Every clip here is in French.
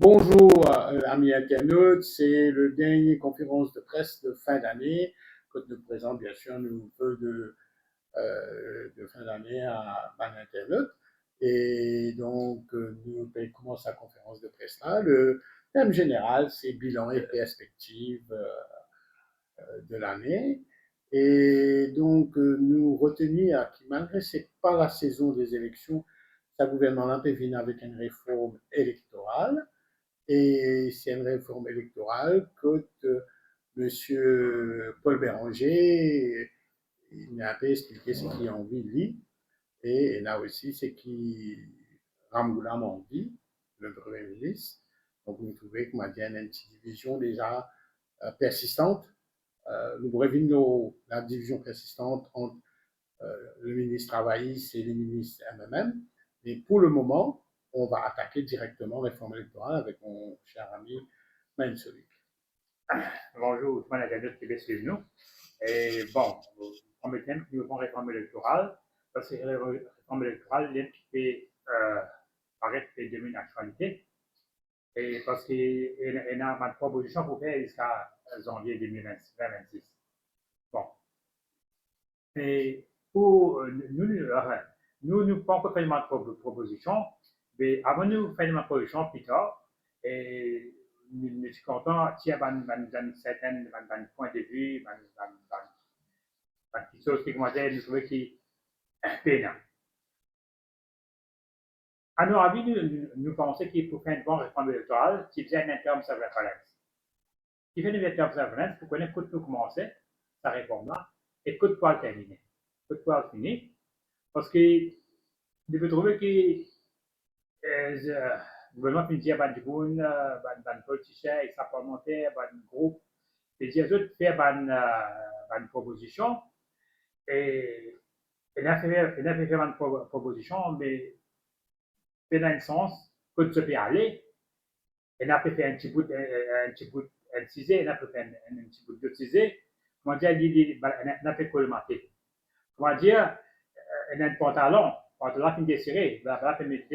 Bonjour, amis internautes, c'est le dernier conférence de presse de fin d'année que nous présente bien sûr nos vœux de fin d'année à internautes. Et donc, nous commençons la conférence de presse là. Le thème général, c'est bilan et perspective de l'année. Et donc, nous retenons que malgré que ce n'est pas la saison des élections, le gouvernement peut venir avec une réforme électorale. Et c'est une réforme électorale que M. Paul Béranger il a un peu expliqué ce qu'il a envie de lui. Et là aussi, ce qui Ramgoulam a envie, le Premier ministre. Donc, vous trouvez que maintenant, il y a une petite division déjà persistante. Nous revenons la division persistante entre le ministre travailliste et le ministre MMM. Mais pour le moment, on va attaquer directement la réforme électorale avec mon cher ami Mansouri. Bonjour, tout le monde a qui suivre nous. Et bon, on me thème qui nous vont réforme électorale, parce que la réforme électorale, il qui paraître que devient une actualité. Et parce qu'il y a une proposition pour faire jusqu'à janvier 2026. Bon. Et pour nous pas encore fait une proposition, mais avant de nous faire une proposition plus tard, et nous sommes contents, il y a un certain point de vue, quelque chose qui commence à nous trouver qui est pénal. À nos avis, nous pensons qu'il faut faire une bonne réforme électorale qui faisait un terme sur référence. Qui fait un terme sur référence pour connaître quand nous commencer sa réforme-là et quand pour le terminer. Quand pour le finir. Parce que nous pouvons trouver que le gouvernement finit dire que les politiciens, les parlementaires, les groupes, les autres faire une proposition et il a fait une proposition, mais c'est dans le sens que tu peux aller. Il a fait un petit bout de cisé, il a fait un petit bout de cisé. Comment dire, il a fait colmater. Comment dire, il a un pantalon qui est désiré, il a fait mettre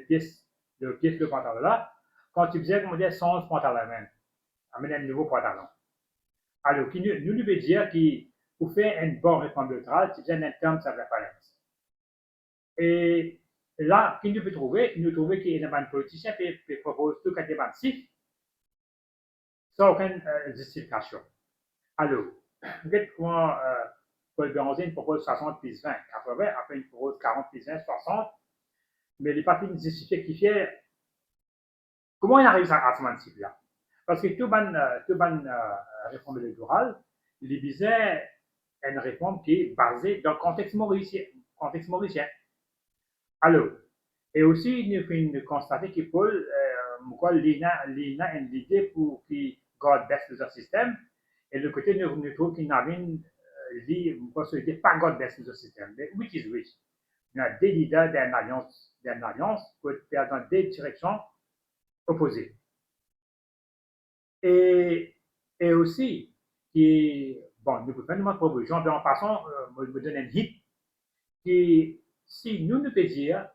pièce de pantalon là. Quand tu faisais, comment dire, 111 pantalons même, amener un nouveau pantalon. Alors, nous devons dire qu'il faut faire une bonne réforme électorale, tu faisais un terme de référence. Et là, qui nous peut trouver, nous trouvons qu'il y a un politicien qui propose tout cas des chiffres sans aucune justification. Alors, peut-être comment Paul Béranger propose 60 plus 20, 80, après il propose 40 plus 20, 60, mais les partis ne justifient qui fait comment il arrive à ce chiffre-là. Parce que toute bonne réforme électorale, il visait une réforme qui est basée dans le contexte mauricien. Alors, et aussi, nous constatons que Paul, il a une idée pour qu'il garde baisse de ce système, et de l'autre côté, nous trouvons qu'il n'a pas une possibilité pas garde baisse de ce système. Mais which is which? Il y a des leaders d'une alliance qui faire dans des directions opposées. Et aussi, bon, nous pouvons faire une proposition, mais en passant, me donner un hit, qui, si nous pouvons dire,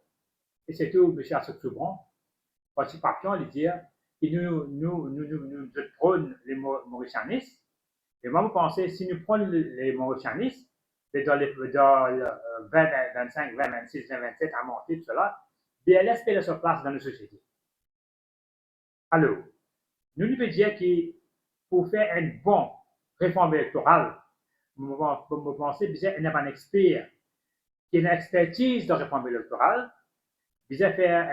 et c'est tout, M. Assouk-Soubron, participation, il dit que nous prônons les mauricianistes. Et moi, vous pensez, si nous prenons les mauricianistes, dans le 20, 25, 20, 26, 20, 27, à monter, tout cela, BLS fait sa place dans la société. Alors, nous devons dire que pour faire une bonne réforme électorale, vous pensez, qu'il y a un expert qui a une expertise de réforme électorale, il y a faire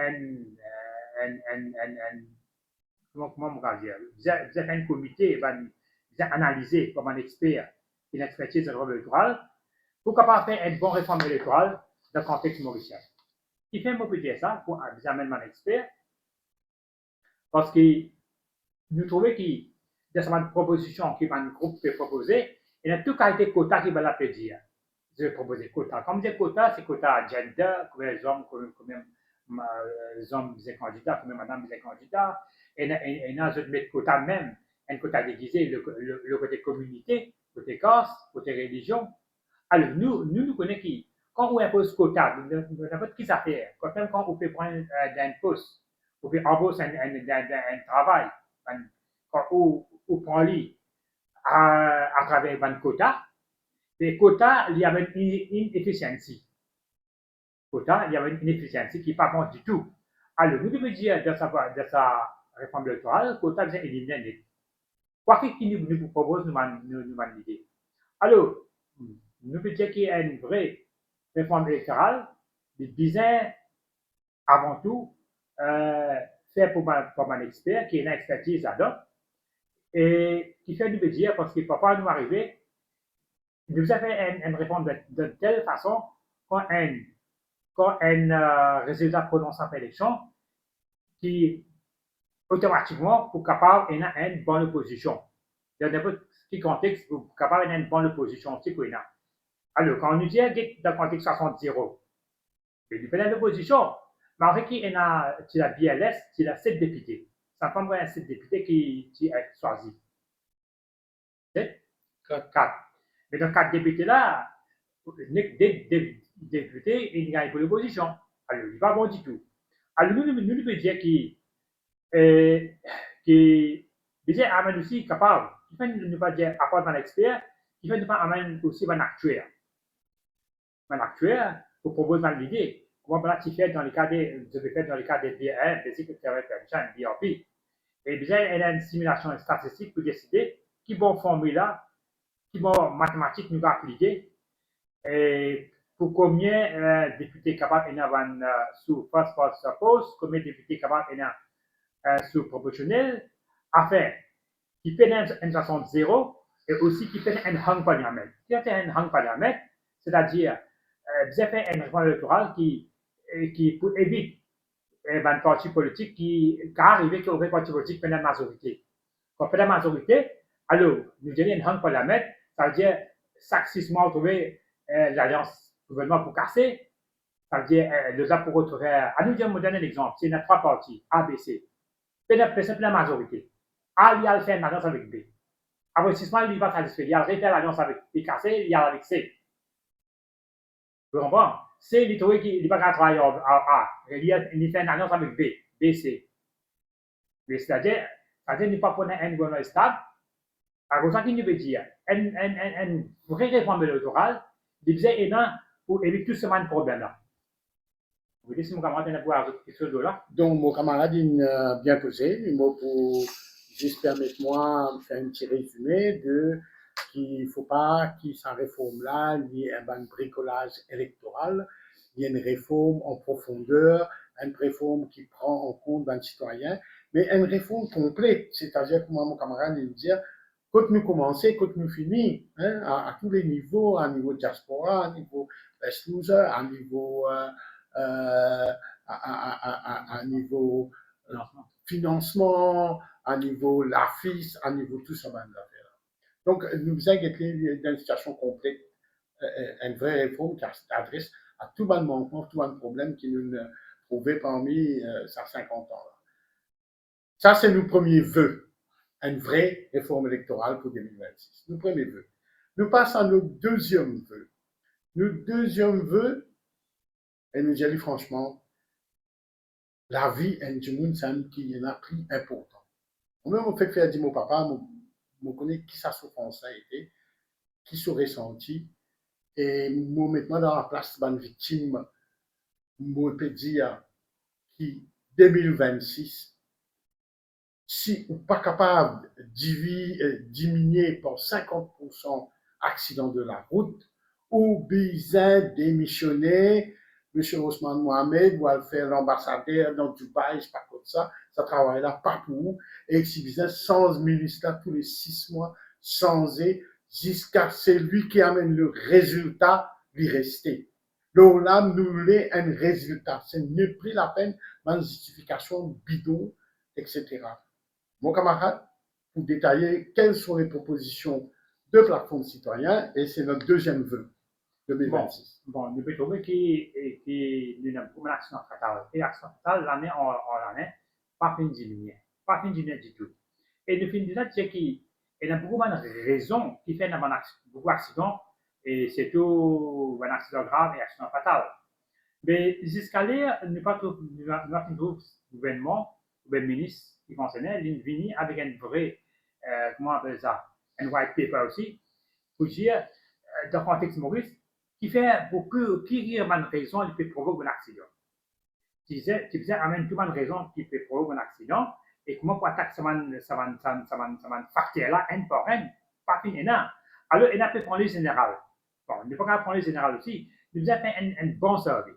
comment on va dire, vous avez un comité, vous avez analysé comme un expert une expertise de réforme électorale, pourquoi pas faire une bonne réforme électorale dans le contexte mauricien. Qui fait moi dire ça pour vous amener un expert, parce que nous trouvons qu'il y a une proposition qui va un groupe peut proposer, et il y a tout qualité quota qui va la dire. Je vais proposer quota. Comme je dis quota, c'est quota gender, combien les hommes, combien les hommes sont candidats, combien madame sont candidats, et là, je vais mettre quota même, un quota déguisé, le côté communauté, côté caste, côté religion. Alors, nous connaissons qui, quand on impose quota, n'importe qui s'affaire, même quand on peut prendre d'un poste, pour qu'il embauche un travail, ou prend lui à travers un quota. Les quotas, il y avait une efficiency. Quota, il y avait une inefficience qui n'est pas bon du tout. Alors, nous devons dire de sa réforme électorale, quota vient éliminer. Quoi qu'il nous propose, nous l'idée. Alors, nous devons dire qu'il y a une vraie réforme électorale, de design avant tout, fait pour mon expert, qui est une expertise là-dedans, et qui fait nous dire, parce qu'il ne peut pas nous arriver, nous avons une réforme de telle façon quand un résultat prononcé en élection, qui automatiquement pour capable d'avoir une bonne opposition. Dans n'importe quel contexte, pour capable d'avoir une bonne opposition, c'est quoi. Alors, quand on nous dit dans le contexte 60-0, il y a une opposition, mais avec qui il a la BLS, il a 7 députés. Ça prend 7 députés qui sont choisis. 7? 4. Mais dans 4 députés là, des députés, il gagne pour l'opposition. Alors, il n'est pas bon du tout. Alors, nous devons dire qui déjà amène aussi capable, qui fait ne pas dire apporte un expert, qui fait ne pas amène aussi un actuaire. Un actuaire pour proposer une idée. Comment voilà, tu fais dans le cas des, je vais faire dans le cas des BR, Basic Internet Pension, BRP. Et déjà, il y a une simulation statistique pour décider qui bon formula, qui bon mathématique nous va appliquer, et pour combien de députés capables d'en avoir sous first past suppose, combien de députés capables d'en sous proportionnel, afin qui fait une façon de zéro et aussi qui fait un hang parlement. Qui fait un hang parlement, c'est-à-dire, vous avez fait une réforme électorale qui pour éviter un parti politique qui arrive que le parti politique fait une majorité. Quand on fait la majorité, alors, nous donnons un hang parlement, ça veut dire, chaque 6 mois, on trouve l'alliance gouvernement pour casser, ça veut dire, le pour retrouver, à nous dire, on donne un exemple, c'est a 3 partis, A, B, C. C'est la majorité. A, il a fait une alliance avec B. Après 6 mois, il va satisfaire. Il a refait l'alliance avec B cassé, il y a avec C. Vous comprenez? C, il trouve qu'il va travailler à A. Il fait une alliance avec B. B, C. C'est-à-dire, il ne pas prendre un gouvernement stable. Alors, ça qu'il veut dire, une vraie réforme électorale, il faisait énorme pour éviter tout ce problème-là. Vous dites si mon camarade a pour ajouter quelque chose là? Donc, mon camarade a bien posé. Pour juste permettre-moi de faire un petit résumé de qu'il ne faut pas qu'il s'en réforme-là, il y ait un bricolage électoral, il y a une réforme en profondeur, une réforme qui prend en compte un citoyen, mais une réforme complète, c'est-à-dire que moi, mon camarade, il dit, quand nous commençons, quand nous finissons, hein, à tous les niveaux, à niveau diaspora, à niveau best loser, à niveau à niveau financement, à niveau l'AFIS, à niveau tout ça. Donc, nous inquiétons d'une situation complète, une vraie réforme qui s'adresse à tout le manquement, tout le problème qui nous trouvait parmi ces 50 ans. Ça, c'est nos premiers vœux, une vraie réforme électorale pour 2026. Nos premiers vœux. Nous passons à nos deuxièmes vœux. Nos deuxièmes vœux, et nous disons franchement, la vie est du monde, c'est un qui en a pris important. Moi-même, on fait faire dire mon papa, je connais qui ça souffrance a été, qui se ressenti, et moi maintenant dans la place de victime, je peux dire qui 2026, si on n'est pas capable de diminuer par 50% accident de la route, ou bien démissionner, M. Ousmane Mohamed va faire l'ambassadeur dans Dubaï, je sais pas comme ça travaille là partout, et si bien 100 ministres tous les 6 mois, sans jusqu'à celui qui amène le résultat d'y rester. Donc là, nous voulons un résultat. Ce n'est plus la peine d'une justification bidon, etc. Mon camarade, pour détailler quelles sont les propositions de plateforme citoyen, et c'est notre deuxième vœu. 2026. Bon, nous pouvons trouver qu'il avons une action fatale. Et l'action fatale, l'année en année, pas fin de diminuer. Pas fin de diminuer du tout. Et nous finissons de dire qu'il y a beaucoup de raisons qui font beaucoup d'accidents, et c'est tout un accident grave et accident fatal. Mais jusqu'à là, nous pas trouver le gouvernement le ministre qui fonctionnait, il venu avec un vrai, comment on appelle ça, un white paper aussi, pour dire, dans le contexte Maurice, qui fait beaucoup, qui rire une raison qui peut provoquer un accident. Tu disais, amène tout une raison qui peut provoquer un accident, et comment pour attaquer ce facteur-là, un par un, pas fini, non. Alors, il a fait prendre le général. Bon, il n'est pas capable de prendre le général aussi, il nous a fait un bon service.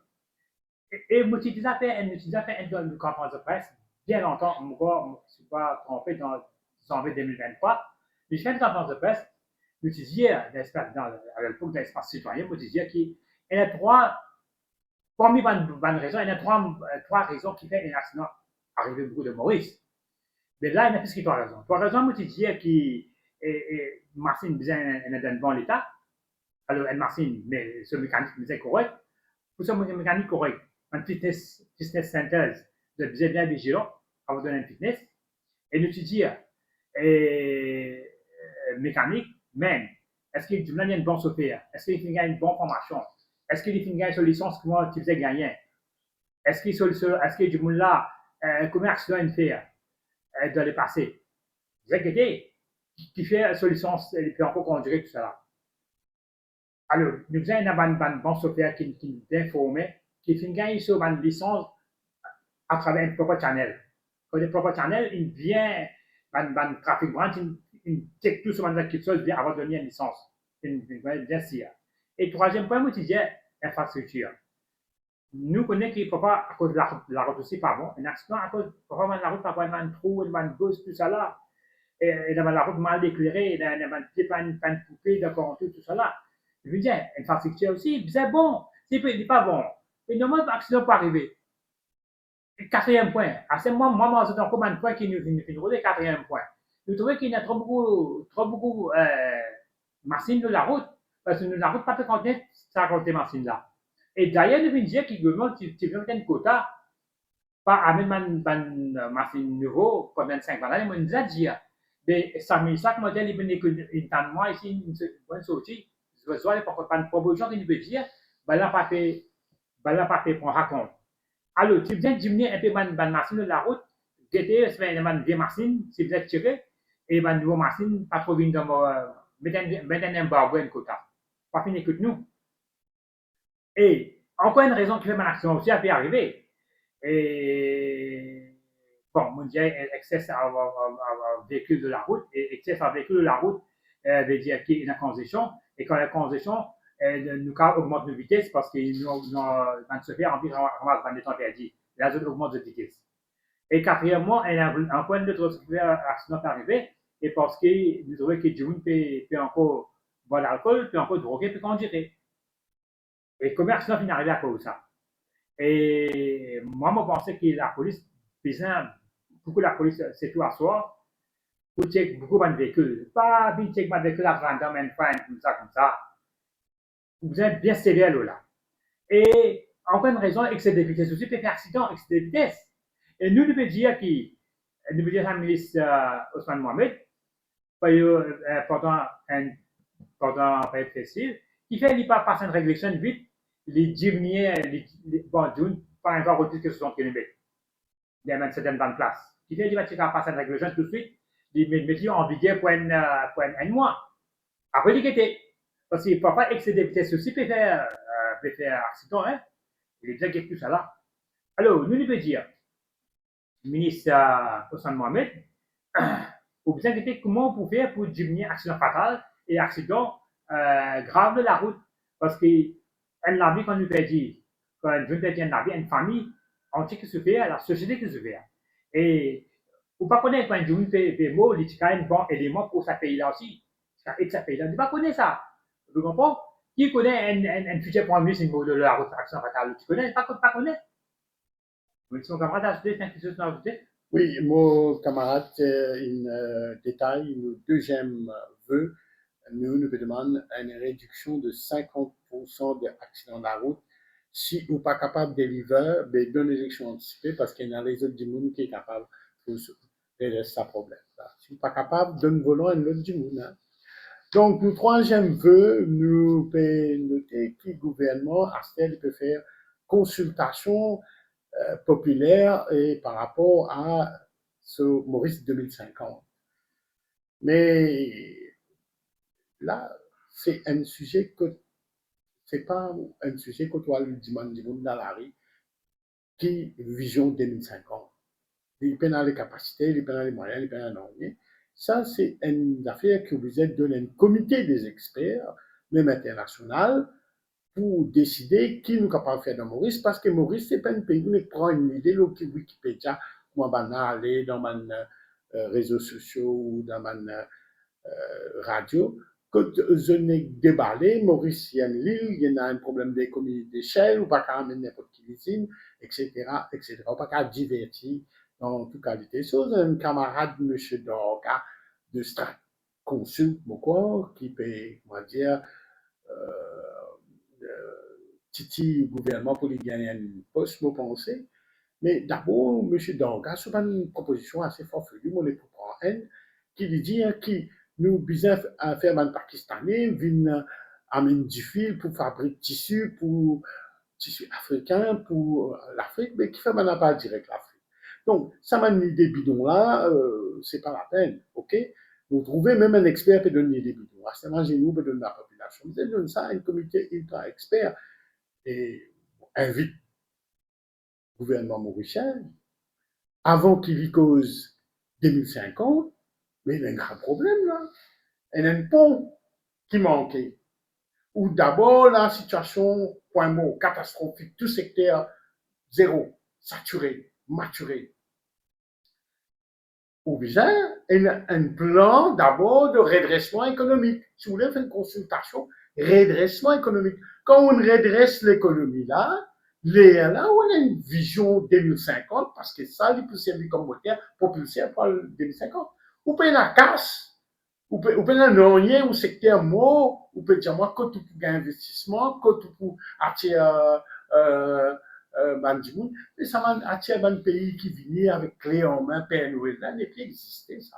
Et moi, j'ai déjà fait une conférence de presse, bien longtemps, je ne me suis pas trompé dans janvier 2023. J'ai fait une conférence de presse, je disais, à l'époque de l'espace citoyen, je disais qu'il y a parmi les raisons, il y a trois raisons qui font un accident arrivé beaucoup de Maurice. Mais là, il y a plus que trois raisons. Trois raisons, je disais que Martine besoin d'un bon état. Alors, Martine, mais ce mécanisme est correct. Pour ce mécanisme correct, un fitness center de bien vigilant avant de donner une fitness. Et nous dire, mécanique, même, est-ce qu'il y a une bonne software? Est-ce qu'il y a une bonne formation? Est-ce qu'il y a une licence que tu faisais gagner? Est-ce qu'il y a du monde là, combien d'accidents il fait dans le passé? Vous inquiétez, qui fait une licence, il peut encore conduire tout ça. Alors, nous avons une bonne software qui nous informe, qui fait gagner sur une licence à travers un propre channel. Quand le propre channel, il vient, un trafic branch, il check tout sur quelque chose bien avant de donner une licence. Bien sûr. Et troisième point, moi, je disais, infrastructure. Nous connaissons qu'il ne faut pas, à cause de la route aussi, pas bon, un accident à cause de la route, pas un trou, une gauche, tout ça là, et la route mal éclairée, il y a une panne coupée, d'accord, tout ça là. Je veux dire, infrastructure aussi, c'est bon, c'est pas bon. Et normalement, l'accident peut arriver. Quatrième point, à ce moment, moi, c'est encore un point qui nous fait quatrième point. Nous trouvons qu'il y a trop beaucoup machines de la route, parce que la route pas peut contenir ça compter machines là. Et d'ailleurs, nous venons dire que le gouvernement, tu veux un quota, pas amener une machine nouveau pendant 5 ans, il nous a dit, mais ça met chaque modèle, il venait une temps de mois ici, une bonne sortie, je veux dire, pas une proposition qu'il veut dire, ben là, pas fait pour raconter. Alors, tu viens diminuer un peu ma machine de la route, d'été, c'est une vieille machine, si vous êtes tiré, et une nouvelle machine, pas trop vite dans mettre un embargo et un quota. Pas fini que nous. Et encore une raison qui fait mon action aussi a pu arriver. Et bon, on dirait excès à véhicule de la route, et excès à véhicule de la route veut dire qu'il y a une congestion, et quand la congestion, nous augmente de vitesse parce que nous se fait environ ramasse des temps perdus. La zone augmente de vitesse. Et quatrièmement, il y a un point de accident arrivé, et parce que nous trouvons que June peut encore boire l'alcool, peut encore droguer, peut conduire. Et comment l'accident finit arrivé à cause de ça? Et moi, je pensais que la police, beaucoup la police, c'est tout à soi, pour checker beaucoup de véhicules. Pas bien checker de véhicule à random and find, comme ça. Vous êtes bien sévère là. Et encore une raison, excès de vitesse aussi, peut faire accident, excès de vitesse. Et nous devons dire à la ministre Ousmane Mohamed, pendant une période festive, qui fait qu'il pas passer une régulation vite, les diminuer, bon, d'une, par exemple, au-dessus de 60 km. Il y a une certaine bande place. Qui fait qu'il va passer une régulation tout de suite, les mettre en vigueur pour un mois. Après, il était. Parce qu'il ne faut pas excéder de vitesse aussi, peut faire accident, hein. Il est déjà tout ça là. Alors, nous devons dire, ministre Ousmane Mohamed, vous vous inquiétez comment on peut faire pour diminuer accident fatal et accident grave de la route. Parce que un navire, quand nous peut dire, quand une jeune un navire, une famille entière qui se fait, la société qui se fait. Et vous ne connaissez pas quand une jeune fait mot, il y a un bon élément pour ce pays-là aussi. Et ce pays-là, vous ne connaissez pas ça. Vous comprenez? Qui connaît un futur point de vue sur de la route accident fatal? Tu connais? Pas connaît? Oui, son camarade a ajouté quelque chose à ajouter? Oui, mon camarade, un détail, le deuxième vœu, nous demandons une réduction de 50% des accidents de la route. Si vous n'êtes pas capable de délivrer, ben, donne les élections anticipées parce qu'il y a les autres du monde qui est capable de régler ce problème. Si vous n'êtes pas capable, donne volant à l'autre du monde. Hein. Donc, le troisième vœu, nous pouvons noter que le gouvernement, à ce peut faire consultation populaire et par rapport à ce Maurice 2050. Mais là, c'est un sujet que c'est pas un sujet que toi le demandes dans la rue qui vision 2050. Il peine les capacités, il peine les moyens, il peine les ça, c'est une affaire que vous êtes donné un comité des experts, même international, pour décider qui nous est capable de faire dans Maurice, parce que Maurice, c'est pas un pays qui prend une idée, là, Wikipédia, moi, ben, aller dans mes réseaux sociaux ou dans mes radio, quand je n'ai déballé, Maurice, il y a une île, il y a un problème d'économie d'échelle, ou pas qu'à amener n'importe qui usine, etc., etc., ou pas qu'à divertir dans toute qualité de choses. Un camarade, M. Dorga, de Strat Consult, qui peut, comment dire, Titi gouvernement pour lui gagner un poste, me penser. Mais d'abord, M. Dorga, c'est une proposition assez farfelue, mon époux prend un, qui lui dit qui nous besoin à faire un Pakistanais, viennent amener du fil pour fabriquer tissu, pour tissu africain, pour l'Afrique, mais qui fait maintenant pas direct l'Afrique. Donc, ça m'a une idée bidon là, c'est pas la peine, ok? Vous trouvez même un expert peut donner des bidons. À ce moment, j'ai nous peut donner la population. Vous donne ça à un comité ultra expert et invite le gouvernement mauricien avant qu'il y cause 2050, mais il y a un grand problème là. Il y a un pont qui manquait. Ou d'abord la situation, point mot, catastrophique, tout secteur zéro, saturé, maturé. Ou bien, il y a un plan d'abord de redressement économique. Si vous voulez faire une consultation, redressement économique. Quand on redresse l'économie là, là où on a une vision 2050, parce que ça, il peut servir comme moteur pour pulser pour 2050. Ou bien la casse, ou bien non rien, ou secteur mot, ou peut dire moi, quand tout pour investissement, quand tout pour attirer Bandimoun, mais ça m'a attiré un pays qui vient avec clé en main, Père Noël, là, n'est plus existé, ça.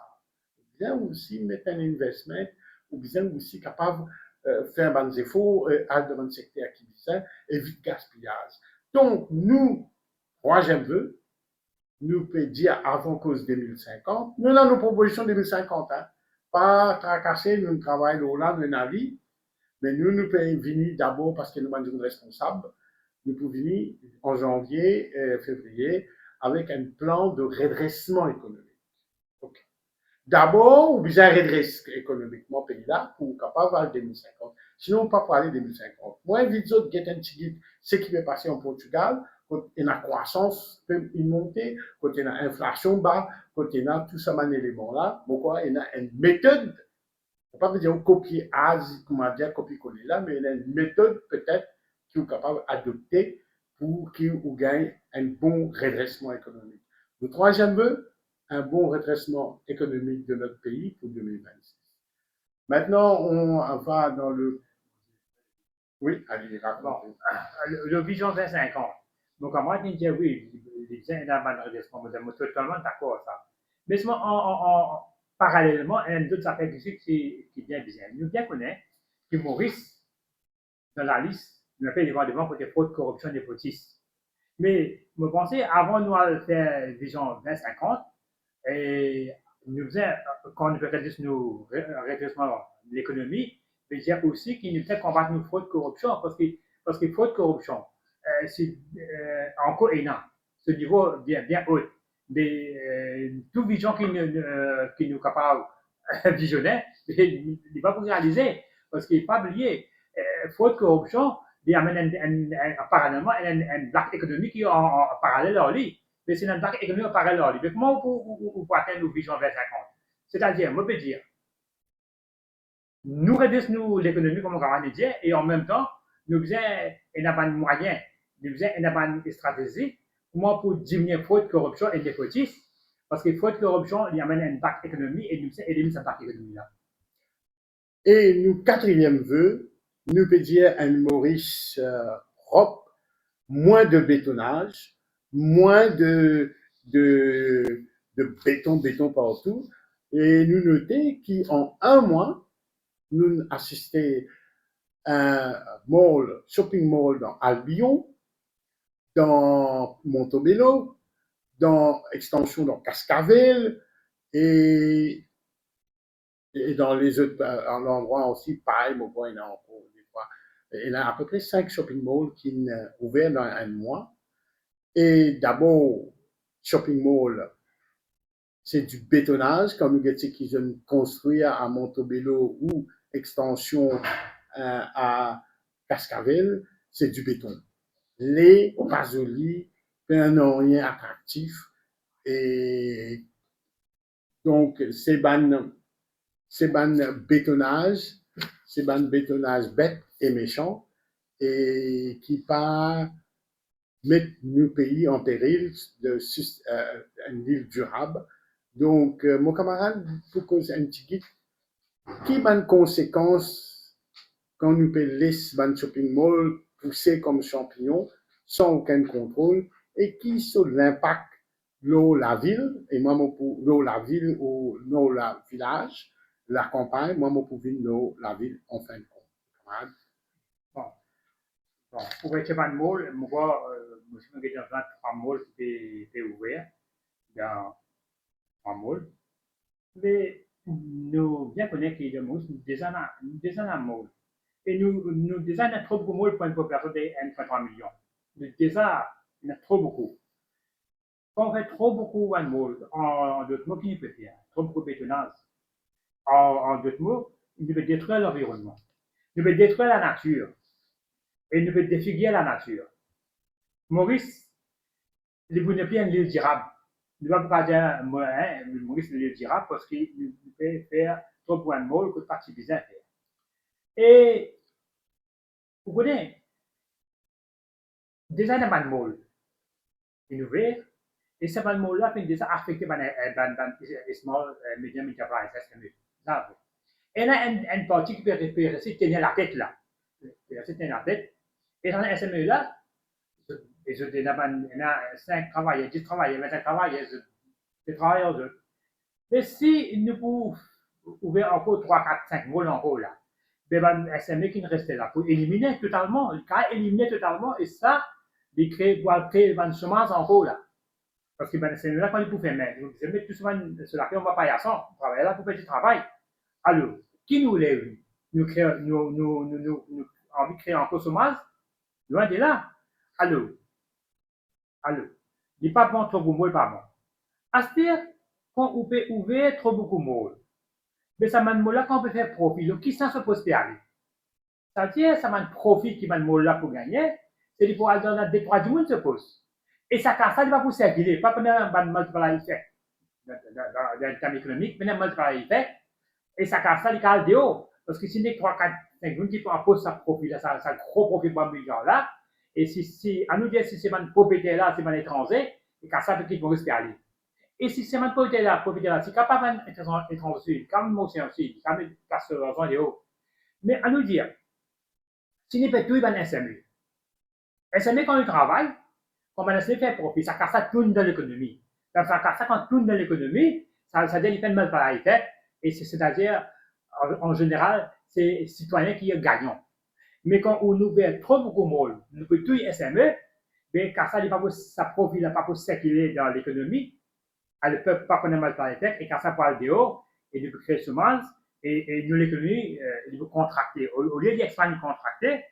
Bien aussi mettre un investment, ou bien aussi capable de faire des efforts dans le secteur qui vient, évite gaspillage. Donc, nous, moi, j'aime veux, nous peut dire avant cause 2050, nous avons nos propositions 2050, hein. Pas tracasser, nous travaillons là, nous avis, mais nous pouvons venir d'abord parce que nous sommes responsables, nous pouvons venir en janvier, février, avec un plan de redressement économique. Okay. D'abord, vous besoin redresser économiquement le pays là pour capable avoir 2050. Sinon, pas pour aller 2050. Moi, vite autres, get un petit ce qui va passer en Portugal, quand il y a croissance, une montée, quand il y a inflation bas, quand il y a tout ça, un élément là, pourquoi il y a une méthode, on ne peut pas dire copier comment dire, copier-coller là, mais il y a une méthode peut-être qui est capable d'adopter pour qu'il gagne un bon redressement économique. Le troisième vœu, un bon redressement économique de notre pays pour 2026. Maintenant, on va dans le... Oui, allez, raconte. Le vision 2050. Donc, à moi, je dis oui, il y a un redressement, je suis totalement d'accord avec ça. Mais parallèlement, il y a d'autres affaires qui est bien bizarre. Nous bien connaissons que Maurice, dans la liste, nous appelle devant côté fraude, corruption et népotisme. Mais je pensais, avant nous faire vision 2050, et nous faisons, quand nous faisons nos redressement de l'économie, mais il y a aussi qu'il nous fait combattre nos fraudes corruption, parce que fraude corruption, c'est encore énorme. Ce niveau bien haut. Mais tout vision qui nous capable visionnaire, il n'est pas pour réaliser, parce qu'il n'est pas oublié. Fraude corruption, il y a parallèlement un bloc économique qui est en parallèle à lui. Mais c'est un bloc économique en parallèle à lui. Mais comment vous pouvez atteindre nos visions 2050? C'est-à-dire, moi, je peux dire, nous réduisons l'économie, comme on va dire, et en même temps, nous faisons un moyen, nous faisons une stratégie pour diminuer la fraude, corruption et népotisme. Parce que fraude, corruption, il y a un impact économique et nous faisons éliminer cet impact économique-là. Et nous, quatrième vœu, nous peut dire un Maurice propre, moins de bétonnage, moins de béton partout. Et nous notons qu'en un mois, nous assisté à un mall, shopping mall dans Albion, dans Montebello, dans extension dans Cascavel et, et dans les autres endroits aussi, pareil, mon point, des fois. Il y a à peu près 5 shopping malls qui sont ouverts dans un mois. Et d'abord, shopping mall, c'est du bétonnage, comme nous disons qu'ils ont construit à Montebello ou extension à Cascavel, c'est du béton. Les pas jolis, n'ont rien attractif. Et donc, c'est bétonnage, bête et méchant, et qui pas mettre nos pays en péril de une île durable. Donc, mon camarade, pour causer un petit guide, qui a une conséquence quand nous laissons un shopping mall pousser comme champignon sans aucun contrôle et qui sur l'impact l'eau la ville et moi pour l'eau la ville ou l'eau la village la campagne moi pour l'eau la ville en fin de compte. Bon, bon. Pour être un mall, moi, je suis dans un mall qui est ouvert, dans un mall. Mais nous bien connaissons qu'il y a des en mall. Et nous déjà, il y a trop beaucoup de mall pour une population de 1,3 million. Déjà, il y en a trop beaucoup. Quand on fait trop beaucoup de mall, en d'autres mots, qui peut faire? Trop beaucoup de bétonnage. En d'autres mots, il peut détruire l'environnement. Il peut détruire la nature. Et il peut défigurer la nature. Maurice, vous n'êtes plus une île durable. Ne va pas dire, Maurice, une île durable parce qu'il peut faire trop beaucoup de mall que pas suffisant à faire. Et vous connaissez, déjà, il y a un mall ouvert. Et ce mall-là peut déjà affecter les small, medium enterprise, SME. Et là, une partie qui peut rester tenir la tête là. Rester tenir la tête. Et dans les SME là, il y a 5 travailleurs, 10 travailleurs, 25 travailleurs, des travailleurs d'autres. Mais si nous pouvons ouvrir encore 3, 4, 5 malls encore là, ben, SME qui ne restait là pour éliminer totalement, éliminer totalement, et ça, il pour créer une semence encore là. Parce que ben, c'est là qu'on est pour faire, mais je mets tout souvent sur laquelle on va pas y aller, on travaille là pour faire du travail. Alors, qui nous lève? Nous envie de créer encore chômage? Loin de là. Alors, il n'est pas bon, trop beaucoup, pas bon. À ce dire, quand on peut ouvrir trop beaucoup de mots, mais ça m'a là quand on peut faire profit. Donc, qui s'en se pose aller? C'est-à-dire, ça m'a profit qui m'a là pour gagner, c'est pour aller dans la détroit du monde se pose. Et ça, ça, il va pour circuler, pas pour un multiplier effet dans le terme économique, mais un multiplier effet, et ça, ça, il calme de haut. Parce que si les 3, 4, 5 qui font un poste à profit, là, ça gros profit pour un milliard là, et si, à nous dire si c'est un propriétaire là, c'est un étranger, et qu'à ça, peut-être vont rester aller. Et si c'est un propriétaire là, c'est capable d'être étranger, quand même aussi, quand même, parce que l'argent est haut. Mais à nous dire, si n'est pas tout, il va en SME. SME, quand il travaille, quand on essaie de faire profit, ça casse ça tourne dans l'économie. Ça casse ça quand tourne dans l'économie, ça dit qu'il mal par la tête, et c'est-à-dire, en général, c'est les citoyens qui gagnent. Mais quand on ouvre trop beaucoup de monde, nous pouvons tout SME, mais car ça n'est pas pour ça profit, pas pour circuler dans l'économie, elle ne peut pas prendre mal par la tête, et car ça parle dehors, et nous créer semence, et nous l'économie, il faut contracter. Au lieu d'expandre contracter,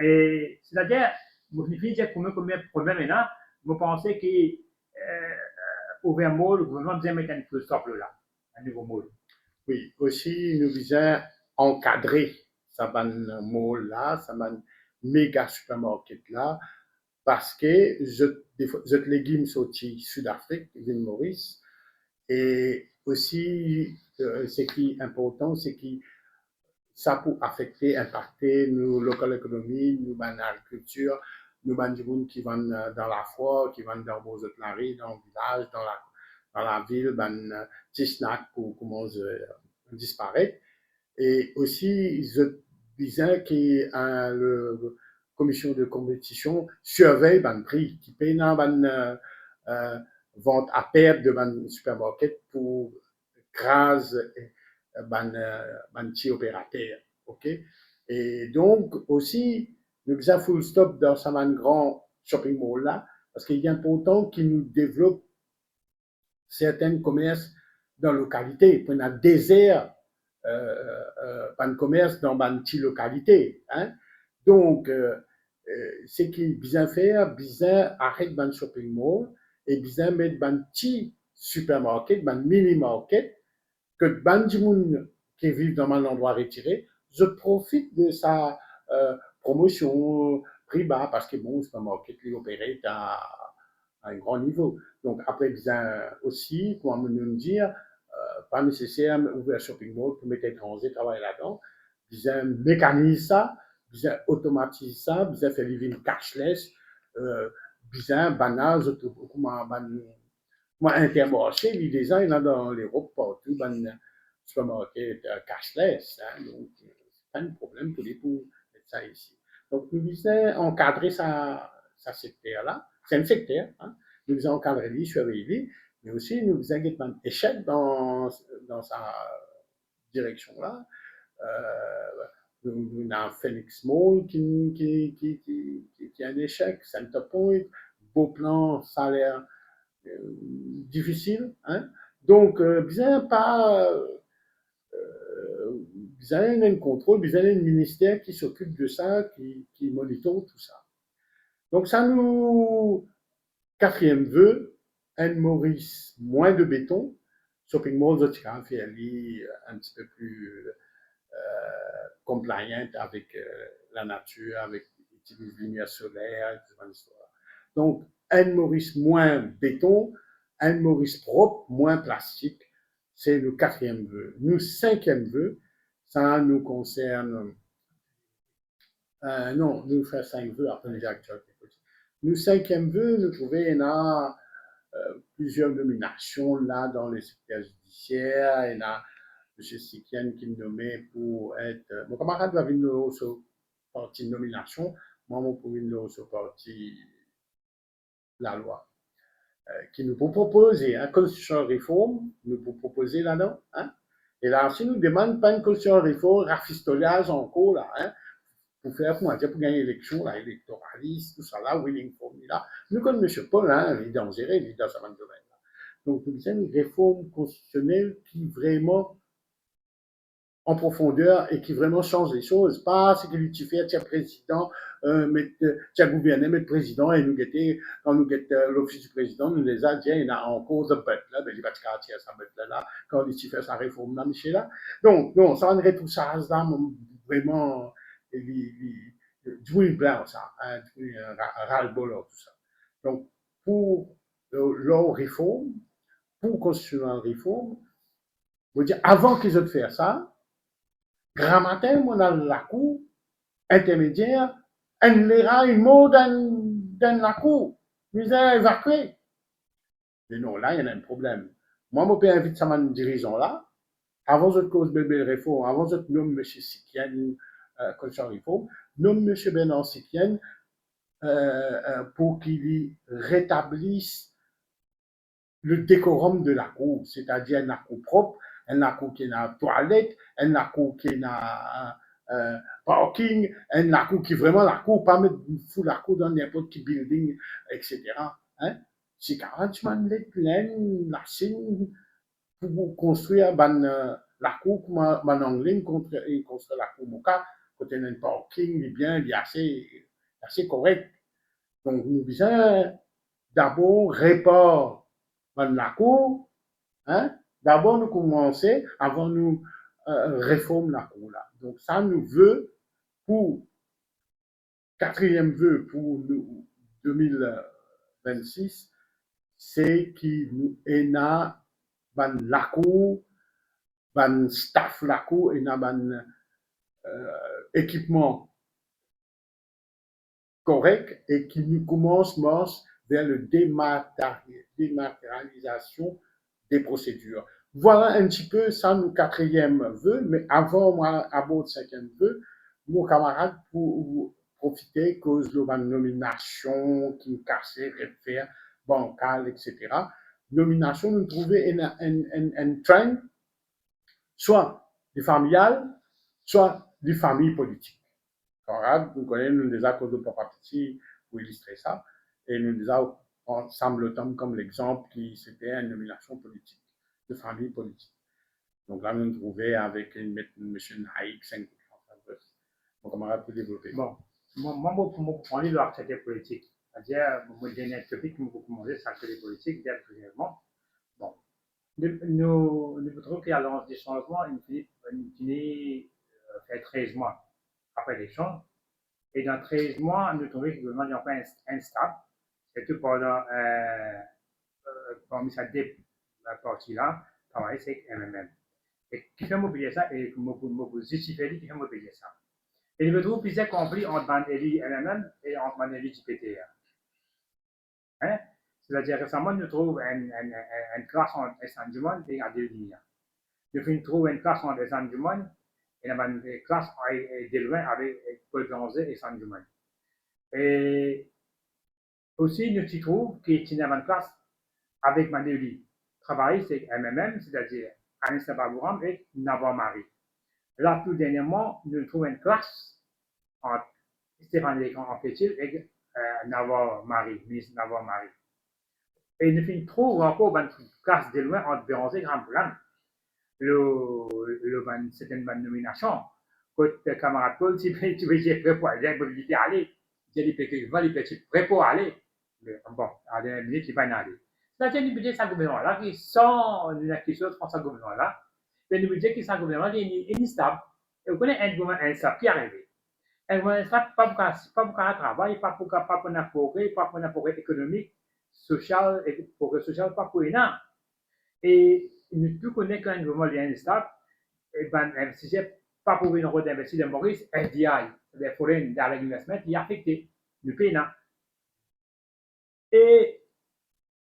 et c'est-à-dire, je finis de dire combien de problèmes maintenant, vous pensez qu'ouvrir un mot, le gouvernement vient mettre un full stop là, un nouveau mot. Oui, aussi, nous visons encadrer ça mall là, ça méga supermarket là, parce que je légumes sortis Sud-Afrique, l'île Maurice, et aussi, ce qui est important, c'est que ça peut affecter, impacter nos locales économies, nos agriculture, nos gens qui vont dans la foire, qui vont dans vos autres laris, dans le village, dans la ville, ben, petits snacks pour commencer à disparaître. Et aussi, je disais que la commission de compétition surveille le prix, qui paye dans vente à perte de ban supermarket pour grâce ban petit opérateur. OK? Et donc, aussi, nous avons full stop dans un grand shopping mall là, parce qu'il est important qu'ils nous développent certains commerces dans la localité. Pour un désert, pas de commerce dans une petite localité. Hein? Donc, c'est qu'il bien faire, bien arrêter dans shopping mall et bien mettre dans petit supermarket, dans mini market, que ban du monde qui vit dans un endroit retiré, je profite de sa promotion prix bas parce que bon, le supermarket lui opéré à un grand niveau. Donc après, bien aussi, comment nous dire, pas nécessaire d'ouvrir un shopping mall pour mettre étrangers travailler là-dedans, bien mécaniser ça, bien automatiser ça, bien faire living cashless, bien banal, comment intermarché, les designs il y en a dans l'Europe partout, ben, supermarket cashless, hein, donc c'est pas un problème pour les pour mettre ça ici. Donc nous disons encadrer sa secteur-là, c'est un secteur, hein, nous disons encadrer lui, surveiller, mais aussi nous disons qu'il y a un échec dans sa direction-là. Nous avons Phoenix Mall qui est un échec, Centerpoint, beau plan, salaire difficile. Hein? Donc, bien pas. Bien un contrôle, bien un ministère qui s'occupe de ça, qui monitore tout ça. Donc, ça nous. Quatrième vœu, Anne Maurice, moins de béton. Shopping mall, un petit peu plus compliant avec la nature, avec les lumières solaires, etc. Donc, Anne Maurice moins béton, Anne Maurice propre, moins plastique. C'est le quatrième vœu. Nous, cinquième vœu, ça nous concerne. Non, nous faisons 5 vœux après les acteurs. Nous, cinquième vœu, nous trouvons plusieurs nominations là dans le secteur judiciaire. Il y a M. Sikian qui est nommé pour être. Mon camarade va venir au parti de nomination. Moi, mon pour venir au parti la loi. Qui nous proposer une constitution réforme, nous proposer là-dedans. Hein? Et là, si nous demandons pas une constitution réforme, rafistolage en cours, là, hein, pour faire, comment dire, pour gagner l'élection, là, électoraliste, tout ça là, winning formula. Nous, comme M. Paul, hein, il est dangereux, il est dans ce domaine. Là. Donc, nous disons une réforme constitutionnelle qui vraiment en profondeur et qui vraiment change les choses. Pas ce que tu fais, tu es président, tu es gouverné, mais président, et nous guetter, quand nous guettons l'office du président, nous les a dit, il y a en cause de bête, là, ben, il va te quartier sa bête là, quand tu fais sa réforme là, Michel là. Donc, non, ça en tout ça, là, vraiment, du blanc, ça, hein, du ras-le-bol, tout ça. Donc, pour leur réforme, pour construire une réforme, je veux dire, avant qu'ils aient fait ça, grand matin, on a la cour intermédiaire, elle lira une mot dans la cour. Nous a évacué. Mais non, là, il y en a un problème. Moi, mon père invite ça dirigeant là. Avant de cause bébé réforme, avant de nommer M. Sikian, commission réforme, nomme M. Bernard Sikian pour qu'il rétablisse le décorum de la cour, c'est-à-dire la cour propre, la cour qui a toilette, la cour qui a parking, la cour qui est vraiment la cour, pas mettre fou la cour dans n'importe quel building, etc. Hein? C'est 40 man plein, la signe, pour construire la cour, comme en anglais, construire la cour Moka, côté un parking, il est bien, il est assez correct. Donc, nous disons, d'abord, répare la cour, hein? D'abord, nous commençons avant nous réformer la cour là. Donc, ça nous veut pour quatrième vœu pour nous, 2026, c'est qu'il nous ait la cour, ban staff la cour et ban équipement correct et qui nous commence vers le dématérialisation des procédures. Voilà un petit peu ça, nos quatrième vœu, mais avant moi, à bord de cinquième vœu, mon camarade pour profiter cause de la nomination qui nous cassait, réfère, bancale, etc. Nomination, nous trouvons un trend, soit du familial, soit du famille politique. Camarade, vous connaissez des accords de papa petit pour illustrer ça. Et nous avons ensemble comme l'exemple qui c'était une nomination politique, de famille politique. Donc là, nous nous trouvons avec M. Haïk 5. Mon camarade peut développer. Bon, moi, pour parler de l'activité politique, c'est-à-dire, mon dernier topic que je vous recommande, c'est l'activité politique, bien brièvement. Bon, nous trouvons qu'il y a l'annonce des changements, il finit fait 13 mois après l'échange. Et dans 13 mois, nous trouvons que le gouvernement n'est pas instable, surtout parmi ces deux parties-là, travailler avec MMM. Et qui fait mobiliser ça, et me justifier qui fait mobiliser ça. Et il me trouve plusieurs conflits entre Bandeli MMM et entre Bandeli JPTR. Hein? C'est-à-dire récemment, nous trouvons une classe entre Essan du Monde et Adélie. Nous trouvons une classe entre Essan du Monde et une classe de loin avec Paul Bronzé et Essan du Monde. Et aussi, nous trouvons qu'il y a une classe avec Bandeli. Travailler, c'est MMM, c'est-à-dire Anissa Babouram et Navar Marie. Là, tout dernièrement, nous trouvons une classe entre Stéphane Lécan en Pétil et Navar Marie, ministre Navar Marie. Et nous finissons trop encore une classe de loin entre Béranger et Grand Blanc. C'est une bonne nomination. Quand le camarade Paul, tu veux prêt pour aller, il peut aller. Il est prêt pour aller. Mais bon, à la dernière minute, il va y aller. C'est-à-dire, nous disons que ce gouvernement-là, qui sans une question de ce gouvernement-là, mais nous disons que ce gouvernement est instable. Et vous connaissez un gouvernement instable qui est arrivé. Un gouvernement instable, pas pour un travail, pas pour un progrès, pas pour un progrès économique, social, et progrès social, pas pour rien. Et nous connaissons qu'un gouvernement est instable, et ben, si c'est pas pour une route d'investir de Maurice, FDI, les foreign direct investment, il est affecté. Nous payons. Et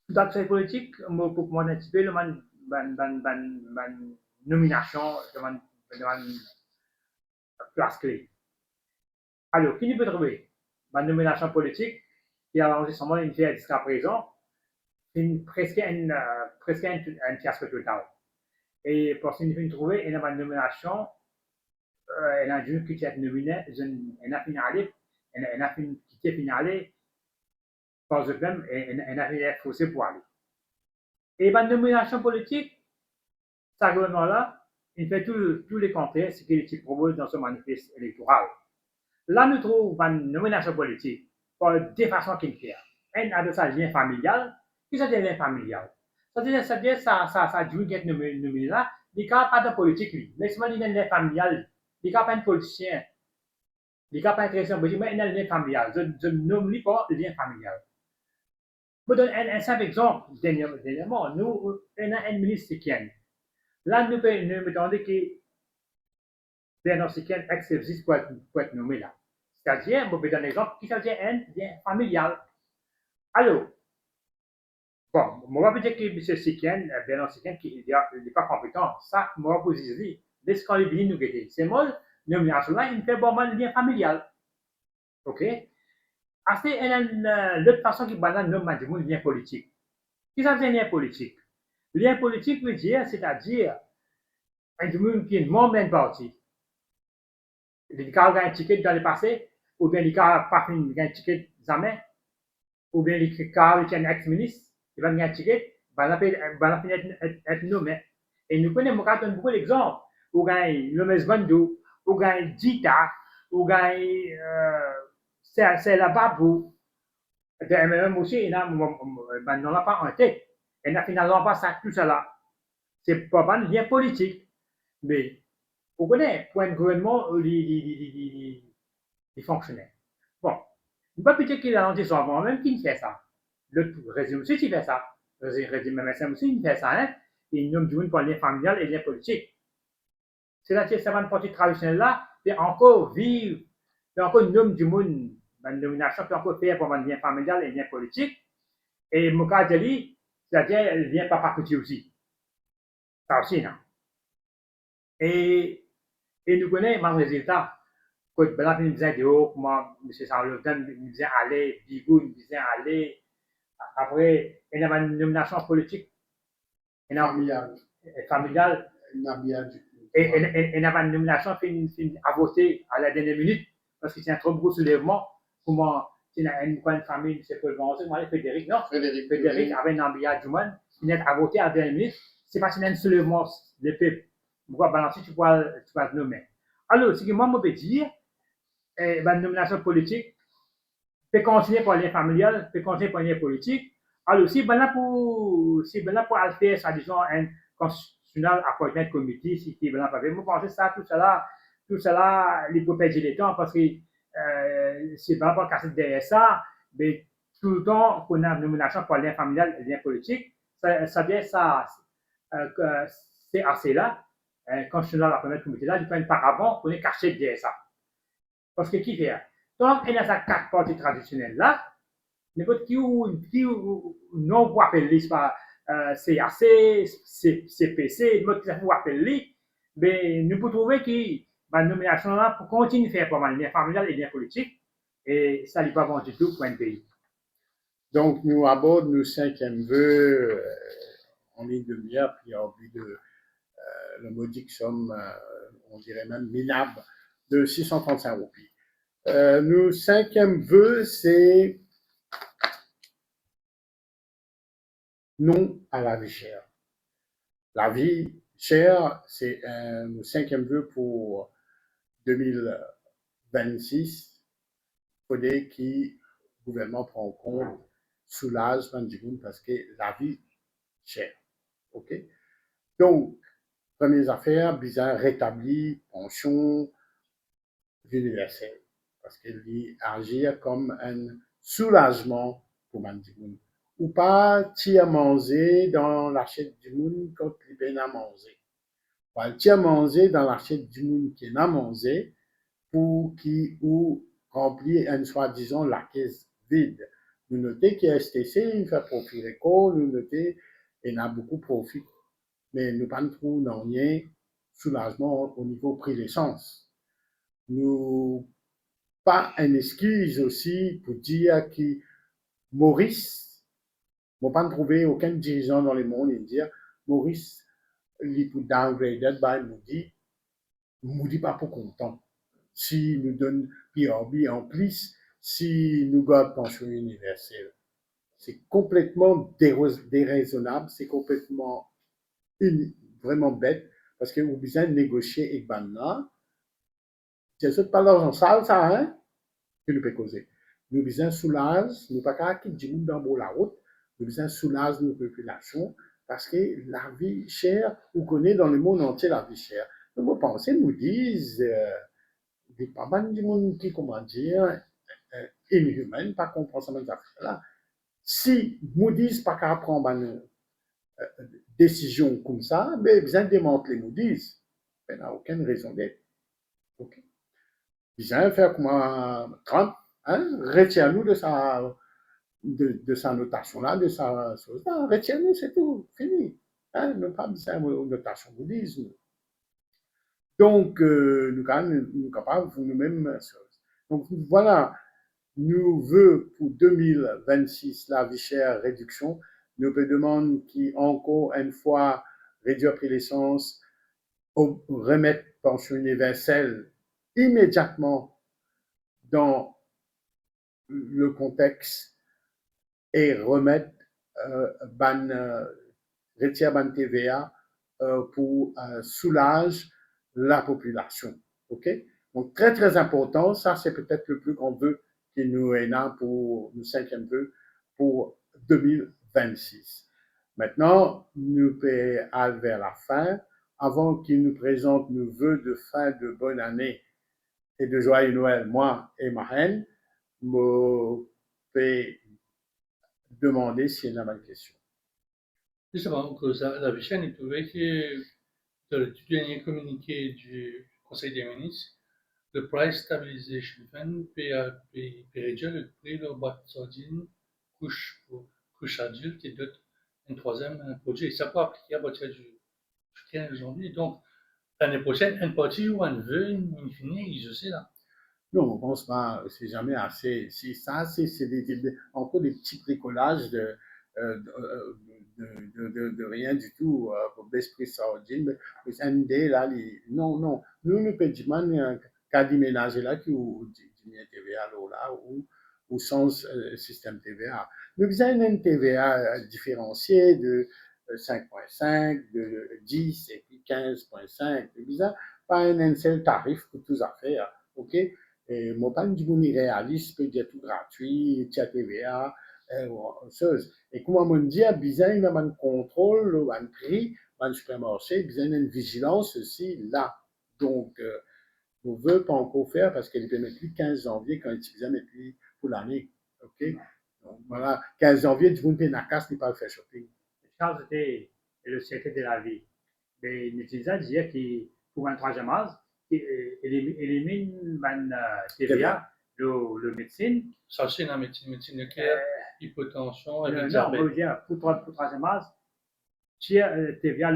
dans cette politique, pour moi, un petit peu, la nomination de ma place clé. Alors, qui nous peut trouver ma nomination politique qui a lancé seulement une fait jusqu'à présent, presque un fiasco total. Et pour ce nous trouver une nomination, elle a une qui est nominée, elle a finalé, elle a qui est finalé, par le même, elle a été forcée pour aller. Et ma nomination politique, ce gouvernement-là, il fait tous les contraires ce qu'il propose dans son manifeste électoral. Là, nous trouvons une nomination politique par deux façons qu'il fait. Un a de sa lien familial, qui c'est un lien familial. C'est-à-dire, ça dit qu'il est nommé là, il n'y a pas de politique, lui. Mais seulement, il y a un lien familial. Il n'y a pas un politicien. Il n'y a pas un intéressant politique, mais il y a un lien familial. Je ne nomme pas le lien familial. Je vous donne un simple exemple. Dernièrement, nous, on a un ministre sikienne. Là, nous me demandons que Bernard Sikienne ex-service pour être nommé là. C'est-à-dire, je vous donne un exemple qui s'agit un lien familial. Alors, bon, moi, je vais dire que M. Sikienne, Bernard Sikienne, qui n'est pas compétent, ça, moi, je vous dis, dès qu'on est venu nous guetter, c'est moi, nomination là, il fait bon mal lien familial. OK? C'est l'autre façon qui banane nomme du lien politique. Qui ça veut dire lien politique? Lien politique veut dire, c'est-à-dire, un monde qui est membre d'un parti. Il y a un ticket dans le passé, ou bien il y a un ticket jamais, ou bien il y a un ex-ministre, il va y avoir un ticket, il va être nommé. Et nous connaissons beaucoup d'exemples. Ou bien le Mesbandou, ou bien Dita, ou bien c'est la Babou. Même aussi, il n'en a pas en tête. Et n'a finalement pas ça, tout cela. C'est pas un lien politique. Mais, vous connaissez, pour un gouvernement, il fonctionnait. Bon, on ne peut pas dire qu'il a lancé son même qui fait ça. Le régime aussi, il fait ça. Le régime MSM aussi, il fait ça. Hein? Il nomme du monde pour lien familial et lien politique. C'est-à-dire que cette partie traditionnelle-là, puis encore vivre, puis encore nomme du monde, une nomination, puis encore faire pour un lien familial et lien politique. Et Moukadjali, c'est-à-dire, il vient par partie aussi. Ça aussi, non? Et nous connaissons le résultat. Quand Blanc nous disait comment M. Sarlotan nous disait aller, Bigou nous disait aller. Après, il y a une nomination politique. Familiale. Et il y a une nomination à voter à la dernière minute parce qu'il y a un trop gros soulèvement. Comment il y a une famille, c'est pour le bon, Frédéric, non? Frédéric avait un ambiance du monde, il est à voter à 20 minutes, c'est pas un soulèvement de peuple. Pourquoi balancer, tu vas te nommer. Alors, ce que moi, je peux dire, la nomination politique peut continuer par lien familial, peut continuer par lien politique. Alors, si ben là pour faire, ça disons, un constitutionnel appointment committee, si qui ben là, moi, je pense que tout cela, il peut perdre le temps parce que c'est ben pas casser derrière ça, mais tout le temps qu'on a une nomination par lien familial et lien politique, ça vient ça, c'est assez là, constitutionnel appointment committee là, il peut par avant qu'on est caché derrière ça. Parce que qui fait? Donc, il y a ces quatre parties traditionnelles là, n'importe qui non vous appelez par CAC, CPC, n'importe qui vous appelez, mais nous pouvons trouver que la nomination là pour continuer à faire pas mal de liens familiales et liens politiques, et ça n'est pas bon du tout pour un pays. Donc, nous abordons nos 5e vœux en ligne de mire, puis en vue de le modique somme, on dirait même minable, de 635 roupies. Nos 5e vœux, c'est non à la vie chère. La vie chère, c'est nos 5e vœu pour 2026. Il faudrait que le gouvernement prenne en compte, soulage parce que la vie chère. OK? Donc, première affaire, bizarre, rétablir pension universelle. Parce qu'elle dit agir comme un soulagement pour Mandimoun. Ou pas tirer manger dans l'assiette du monde quand il peine à manger. Pas tirer manger dans l'assiette du monde qui n'a mangé pour qui ou remplir une soi-disant la caisse vide. Nous notons que STC, il fait profit récolte, nous notons qu'il a beaucoup de profit. Mais nous ne trouvons rien soulagement au niveau prix d'essence. Nous pas une excuse aussi pour dire que Maurice, je n'ai pas trouvé aucun dirigeant dans le monde et dire Maurice, il peut downgraded by Moody pas pour content. Si nous donne PRB en plus, si nous gardons pension universelle. C'est complètement déraisonnable, c'est complètement vraiment bête, parce que vous besoin de négocier avec Banna. C'est pas l'argent sale, ça, hein, que nous pouvons causer. Nous besoin soulage, nous pas qu'à quitter du monde dans la route, nous besoin soulage nos populations, parce que la vie chère, vous connaissez dans le monde entier la vie chère. Nous pensons, nous disent, des pas mal du monde qui, comment dire, inhumain, pas comprendre ça, là. Si Moody's pas qu'à prendre une décision comme ça, mais besoin de démanteler Moody's. Il n'a aucune raison d'être. Okay. Besoin de faire comme Trump, hein, retire-nous de sa notation-là, de sa chose-là, retire-nous, c'est tout, fini. Hein, nous pas besoin de notation Moody's. Donc, nous sommes capables de nous-mêmes. Donc, voilà, nous voulons pour 2026 la vie chère réduction. Nous demandons qui, encore une fois, réduire le prix de l'essence, remettre pension universelle immédiatement dans le contexte et remettre retire ban TVA pour soulager la population. OK? Donc, très, très important. Ça, c'est peut-être le plus grand vœu qui nous est là pour le 5e vœu pour 2026. Maintenant, nous pouvons aller vers la fin. Avant qu'il nous présente nos vœux de fin de bonne année et de joyeux Noël, moi et ma reine, je peux demander s'il y a une question. Justement, la chaîne est trouvée que dans le dernier communiqué du Conseil des ministres, le Price Stabilization Fund peut réduire le prix de la boîte de sardines, couche adulte et d'autres, un troisième produit. Et ça peut appliquer à partir du 15 janvier. Donc, l'année prochaine, une partie ou un vœu, une fine, je sais là. Non, on ne pense pas, c'est jamais assez. C'est ça, c'est encore des petits bricolages de rien du tout pour l'esprit sardine. Mais c'est une idée là, non, non. Nous, nous payons qu'à déménager là, qui ou TVA là, ou au sens système TVA. Nous avons une TVA différenciée de 5,5, de 10 et puis 15,5. Nous avons pas un seul tarif pour tous affaires, ok? Et moi, pas du monde irréaliste, peut dire tout gratuit, il y a TVA, chose. Et comme on dit, besoin d'un contrôle, un prix, un supermarché, besoin d'une vigilance aussi là. Donc, on ne veut pas encore faire parce qu'elle peut mettre le 15 janvier quand il utilise mettre pour l'année. OK? Donc, voilà, 15 janvier, du monde n'a casse, n'est pas le faire shopping. Quand c'était le siècle de la vie, mais les utilisateurs disaient qu'il pour un troisième âge, élimine TVA, le médecine. Ça, c'est la médecine de cœur, hypotension, et Non, diabète. on veut dire, pour troisième âge, tiers TVA,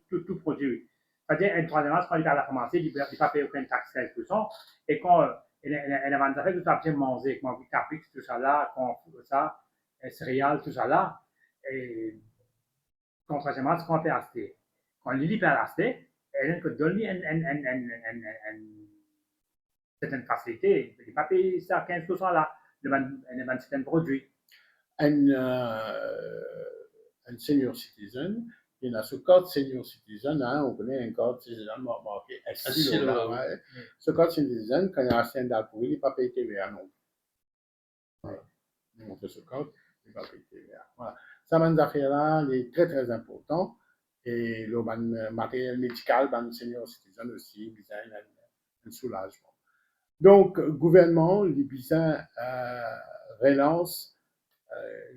tout produit. C'est-à-dire, un troisième âge, quand il va à la pharmacie, il ne pas payer aucune taxe 15%. Et quand elle a fait tout à bien manger, comme caprix, tout ça là, ça, céréales, tout ça là, et quand troisième âge, qu'on peut acheter. Quand il peut acheter, elle donne certaine facilité. Il ne pas payer ça 15% là, de certains produits. Un senior citizen, il y a ce code senior citizen, hein, on connaît un code citizen marqué SC. Ouais. Ce code citizen, quand il y a un standard pour il n'est pas payé TVA non. Ouais. On montre ce code, il n'est pas payé TVA. Voilà. Ça, ces affaires-là, est très très important. Et le matériel médical, le senior citizen aussi, il y a un soulagement. Donc, gouvernement, l'IBISA relance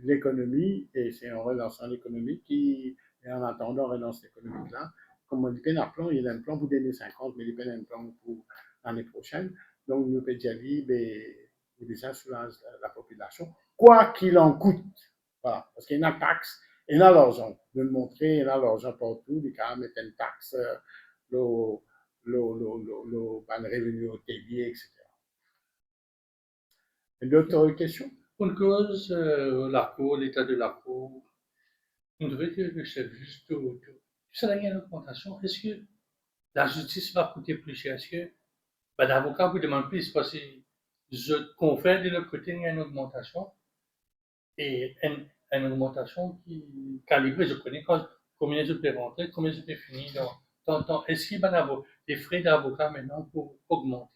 l'économie, et c'est en relançant l'économie et en attendant relance l'économie là, comme on dit, il y a un plan, il y a un plan pour 2050, mais il y a un plan pour l'année prochaine. Donc, nous pouvons dire, l'IBISA soulage la population, quoi qu'il en coûte. Voilà, parce qu'il y a une taxe, il y a l'argent. De le montrer, il y a l'argent partout, il y a mettre une taxe, le revenu hôtelier, etc. D'autres questions? Pour cause, l'ARCO, l'état de l'ARCO, on devrait que le chef juste ça il y a une augmentation. Est-ce que la justice va coûter plus cher? Est-ce que l'avocat vous demande plus parce que je confère de l'autre côté, il y a une augmentation et une augmentation qui est calibrée. Je connais combien je peux rentrer, combien je peux finir dans temps. Est-ce qu'il va y avoir des frais d'avocat maintenant pour augmenter?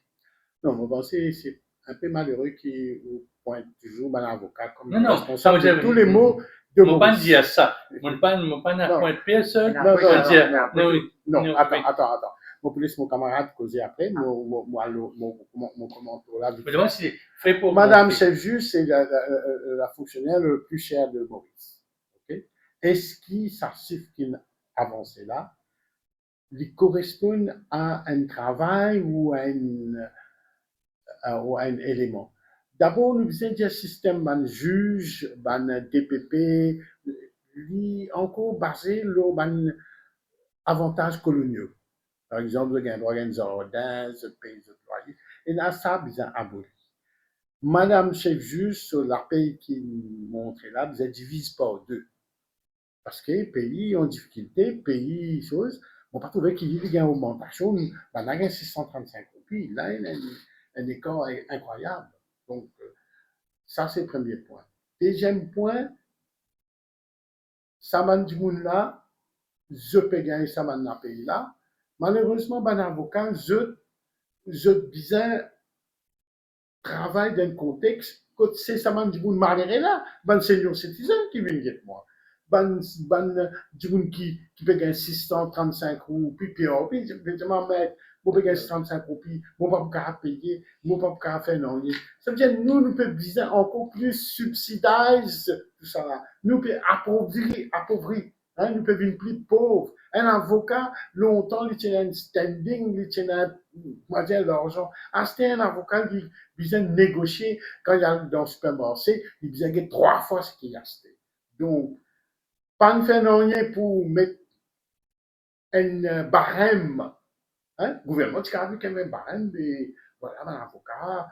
Non, mon pensée, c'est un peu malheureux qui pointe toujours un avocat comme responsable de tous les mots de mon pas dire ça. Mon pas point personne. Non, attends. Mon plus mon camarade causer après, mon commentaire là. Je me demande si fait pour Madame Chefjus, c'est la fonctionnaire le plus cher de Maurice. Okay? Est-ce qu'il s'archive qu'il avance là, il correspond à un travail ou à un élément? D'abord, nous avons un système de juge, de DPP, lui encore basé sur les avantages coloniaux. Par exemple, il y a un droit de jardin, ce pays de loyer. Et là, ça, bien aboli. Madame chef juge, sur la pays qui montre là, vous êtes divise par deux. Parce que les pays ont difficulté, pays, choses, on pas trouvé qu'il y a une augmentation. Ben, là, il y a 635 copies. Là, il y a un écart incroyable. Donc, ça, c'est le premier point. Deuxième point, ça m'a dit là, je peux gagner ça dans le pays là. Malheureusement, ben, avocat, je disais, travaille dans un contexte, que c'est ça m'a dit malgré là, ben, senior citizen qui vient de moi. Ben, qui peut gagner 635 roupies, puis je vais m'en mettre, moi, je 635 roupies, moi, pas payer, moi, pas faire non. Ça veut dire, nous pouvons viser encore plus subsidize tout ça là. Nous pouvons appauvrir. Hein, nous pouvons être plus pauvres. Un avocat, longtemps, il tient un standing, il tient l'argent. Acheter un avocat, il vient négocier quand il est dans le supermarché, il vient gagner 3 fois ce qu'il a acheté. Donc, pas ne faire rien pour mettre un barème. Hein? Le gouvernement, tu as vu qu'il y a un barème, mais voilà, un avocat,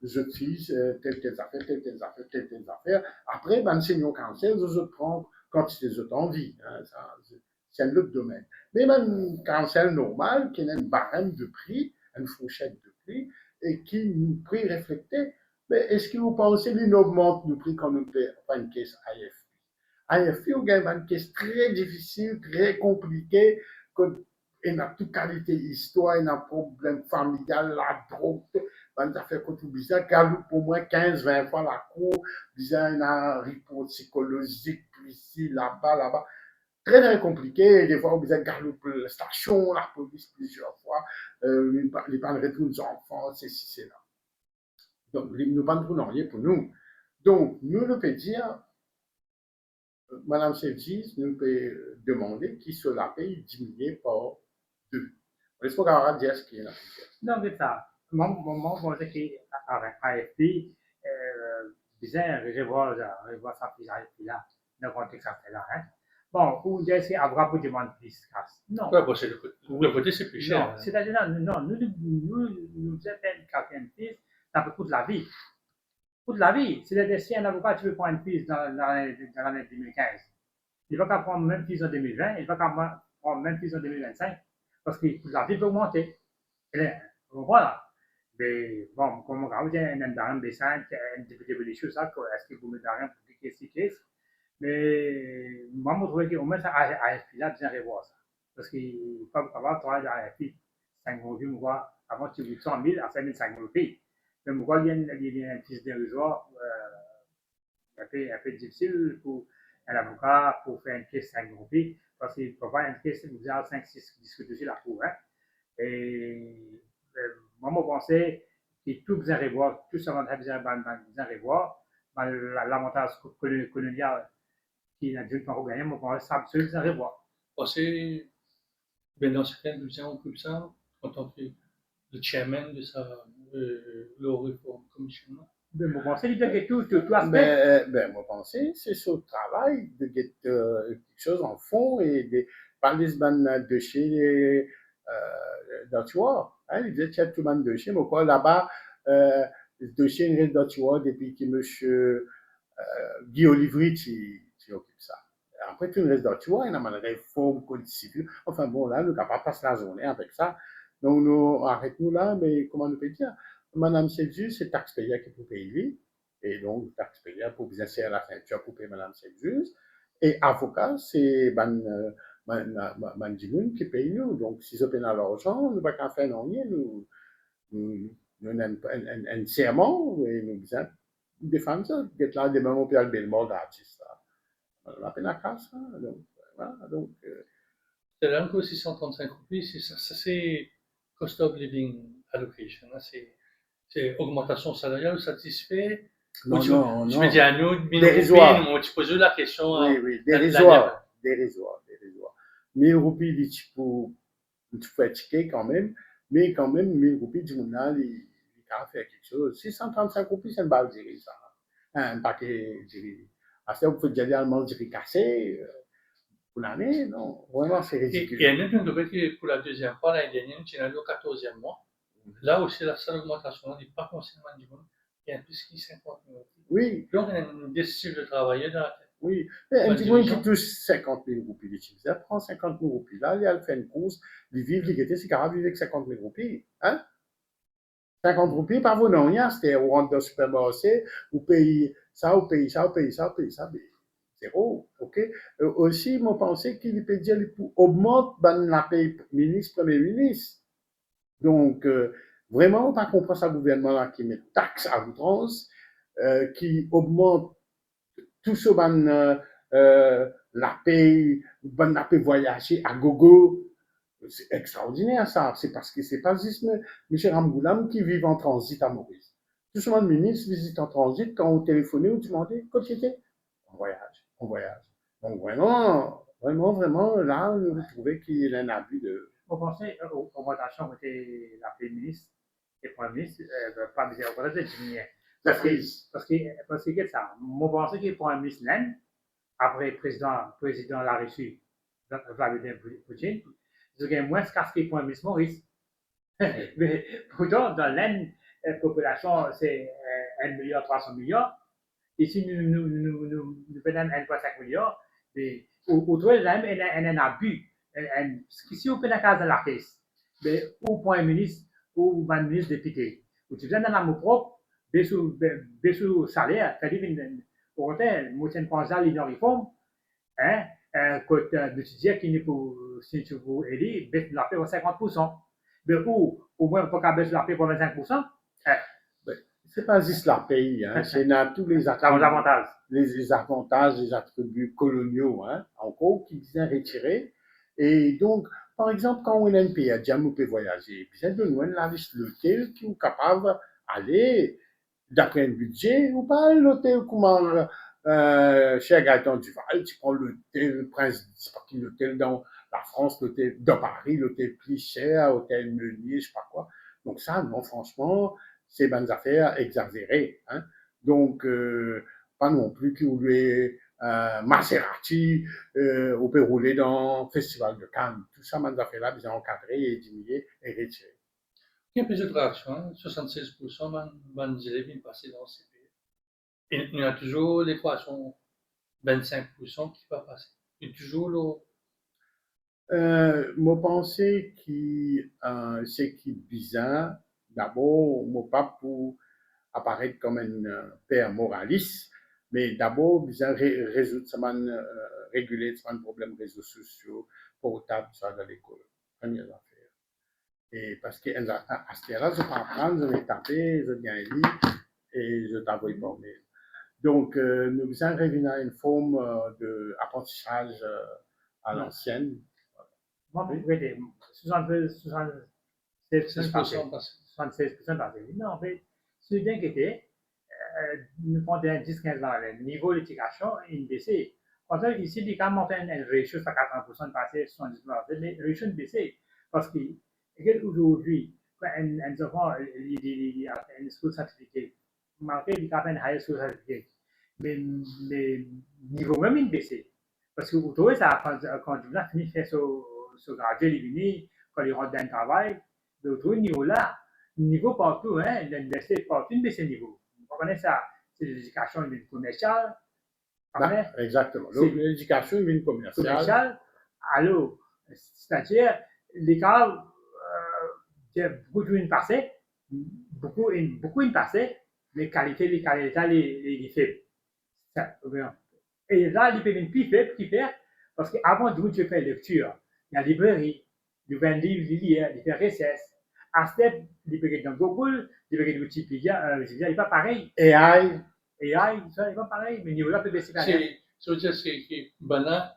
je fils, telle affaire. Après, ben, senior counsel, je prends quand c'est envie. Hein, c'est un autre domaine. Mais même counsel normal, qui a une barème de prix, une fourchette de prix, et qui nous prix reflété, Mais est-ce que vous pensez qu'il augmente le prix quand nous payons une caisse AFP? AFP, on gagne une caisse très difficile, très compliquée, et a toute qualité histoire, il a un problème familial, la drogue, ben, ça fait que tout bizarre, galoupe pour moins 15-20 fois la cour, bizarre, il a un repos psychologique, ici, là-bas, là-bas. Très, très compliqué. Des fois, vous êtes galoupe la station, la police plusieurs fois, les pas de retour des enfants, c'est ci, c'est là. Donc, nous pas de rien pour nous. Donc, nous, nous pouvons dire, Madame Selgis, nous pouvons demander qui cela paye diminuer par 2. Est-ce qu'on va dire ce qui est là? Non, c'est ça. Moi, je pense qu'avec AFP, bien, revoir ça plus AFP là, dans le contexte là. Hein. Bon, ou dire c'est avoir pour demander plus casse. Non. Ouais, bon, le côté, c'est plus cher. Non, c'est-à-dire, non, nous avons quelqu'un plus, ça peut coûter la vie. Coûte la vie. C'est-à-dire, si un avocat, tu veux prendre une piste dans l'année 2015, il va pas prendre même piste en 2020, il va pas prendre même piste en 2025, parce que la vie peut augmenter. Voilà. Mais bon, comme on dit, un dans des 5, un député de choses, est-ce que vous me donnez pour publier ces cases? Mais moi, je trouve qu'au moins, ça AFP là, bien revoir ça. Parce que, comme avant, travailler à AFP, 5 000 vues, moi, avant, tu veux 100 000 à 5 500 pays. Mais moi, il y a un petit dérisoire, un peu difficile pour un avocat pour faire une caisse 5 000 pays, parce qu'il faut faire une caisse, vous avez 5-6 discussions sur la cour. Hein. Et moi, je pensais que tout bien revoir, tout ça va bien revoir, l'avantage colonial qui n'a dû pas regagner, moi, je pense que ça va bien revoir. Pensez, ben, dans certaines divisions comme ça, en tant que le chairman de sa Law Reform Commission. Mais je pense que tout aspect. Ben, moi, pensez, c'est sur le travail de get quelque chose en fond et de parler de chez d'Ottawa. Hein, il disait qu'il y a tout le monde de chez, mais quoi, là-bas, de chez une reste d'Ottawa depuis que monsieur Guy Olivry qui occupe ça. Après, tout le reste d'Ottawa, il y a une réforme code civil. Enfin bon, là, nous ne pouvons pas passer la journée avec ça. Donc, nous arrêtons là, mais comment nous peut dire? Madame Seldius, c'est taxpayer qui peut payer. Et donc, taxpayer pour bien serrer la ceinture pour payer Madame Seldius. Et avocat, c'est Mandimoun qui paye nous. Donc, si je paye l'argent, nous ne pouvons pas faire non rien. Nous avons un serment et nous disons défendre ça. D'être là, demain, on peut aller le mort gratis. On a peine à casse. Donc, voilà. Donc, c'est là encore 635 roupies, ça c'est cost of living allocation. Hein, c'est augmentation salariale satisfait. non, tu, non, tu non. me dis à nous, dérisoire. Tu poses la question. Oui, oui, dérisoire. 1000 roupies, tu peux étiqueter quand même, mais quand même, 1000 roupies, du monde, il peut faire quelque chose. 635 roupies, c'est une balle de ça. Un paquet de après, vous pouvez dire allemand de cassé pour l'année, non, vraiment, c'est ridicule. Et nous, on devrait que pour la deuxième fois, l'année dernière, tu as eu au 14e mois. Là aussi, la seule augmentation n'est pas concernant du monde. Il y a plus de 50 000. Oui. Donc, il y a une décision de travailler dans la tête. Oui, mais un petit monde qui touche 50 000 roupies d'utilisateur, prend 50 000 roupies. Là, il fait une course, il vit, il était, c'est capable de vivre avec 50 000 roupies. Hein? 50 roupies, pas vous, non, rien, c'était, vous rentrez dans le supermarché, vous payez ça, vous payez ça, vous payez ça, vous payez ça, mais zéro, ok? Aussi, moi, pensais qu'il peut dire, qu'il augmente la paye ministre, premier ministre. Donc, vraiment, on pas comprendre ça gouvernement-là qui met taxe à outrance, qui augmente tout ce la paye voyager à gogo, c'est extraordinaire ça. C'est parce que c'est pas juste M. Ramgoulam qui vit en transit à Maurice. Tout ce monde ministre visite en transit quand on téléphonait ou demandait quand c'était. On voyage, on voyage. Donc vraiment, là, vous trouvez qu'il y a un abus de. Vous pensez aux augmentations qui étaient la paix ministre et premier ministre, pas bien augmenté de diminuer. Parce que ça, moi, je pense que le Premier ministre l'Inde, après le président de la Russie, Vladimir Poutine, il y a moins qu'à ce que le Premier ministre Maurice. Mais pourtant, dans l'Inde, la population, c'est 1,3 milliard. Ici, nous prenons 1,5 milliard. Mais autour de l'Inde, il y a un abus. Si on peut la case de la caisse, mais au Premier ministre ou au ministre député, ou tu viens dans l'amour propre, besu salaire, c'est-à-dire, pour autant, moitié pour ça, les réforme, hein, quand de dire qu'il n'est pour, si tu veux aider, baisse la paix pour 50%. Mais ou, au moins, pas qu'à baisser la paix pour 25%, c'est pas juste la paye, hein, c'est dans tous les avantages. Les avantages, les attributs coloniaux, hein, encore, qui viennent retirer. Et donc, par exemple, quand on a un pays à dire, on peut voyager, bien de nous, la liste de l'hôtel qui est capable d'aller, d'après un budget, ou pas l'hôtel comment, chez Gaëtan Duval, tu prends l'hôtel Prince, c'est pas l'hôtel dans la France, l'hôtel dans Paris, l'hôtel plus cher, l'hôtel Meunier, je sais pas quoi. Donc ça, non, franchement, c'est bonnes affaires exagérées, hein. Donc, pas non plus que vous voulez Maserati, on peut rouler dans le Festival de Cannes. Tout ça, bonnes affaires-là, bien encadré et diminué et retiré. Il y a plusieurs réactions, hein. 76% des élèves viennent passer dans ces pays. Et il y a toujours l'équation 25% qui va passer. Il y a toujours Moi, pensée qui, c'est qui est bizarre, d'abord, moi, pas pour apparaître comme un père moraliste, mais d'abord, bizarre, résoudre ça, réguler ce problème réseaux sociaux, portables, ça, dans l'école. Première affaire. Et parce que à ce là je peux apprendre, je vais taper, je viens lire et je t'envoie par mail. Donc, nous avons revenir à une forme d'apprentissage à l'ancienne. Moi, vous voyez, 76% passé. 76% passé. Non, en fait, c'est bien qu'était, nous prenons 10-15 ans, le niveau d'éducation est baissé. Quand ici, il y a monté un ratio à 80% de passé, 70%, mais le ratio est baissé. Parce que, aujourd'hui, quand un enfant, il a un school certificate, malgré qu'il a un high school certificate, mais le niveau même est baissé. Parce que vous trouvez ça, quand tu as fini de faire ce gradué, il est venu, quand il rentre dans le travail, vous trouvez le niveau là, le niveau partout, hein, l'université partout, il baisse le niveau. Vous comprenez ça? C'est l'éducation commerciale. Bah, exactement. L'éducation est une commerciale. Alors, c'est-à-dire, l'école, beaucoup de passé, beaucoup de passé, les qualités, les faibles. Et là, il peut être plus faible, parce qu'avant de tu fais lecture, il y a la librairie, il y a un livre, il y a des RSS. À step, il peut être dans Google, il peut être dans Wikipédia, il n'est pas pareil. AI, ça n'est pas pareil, mais niveau là peut baisser quand même. Ça veut dire que Bana,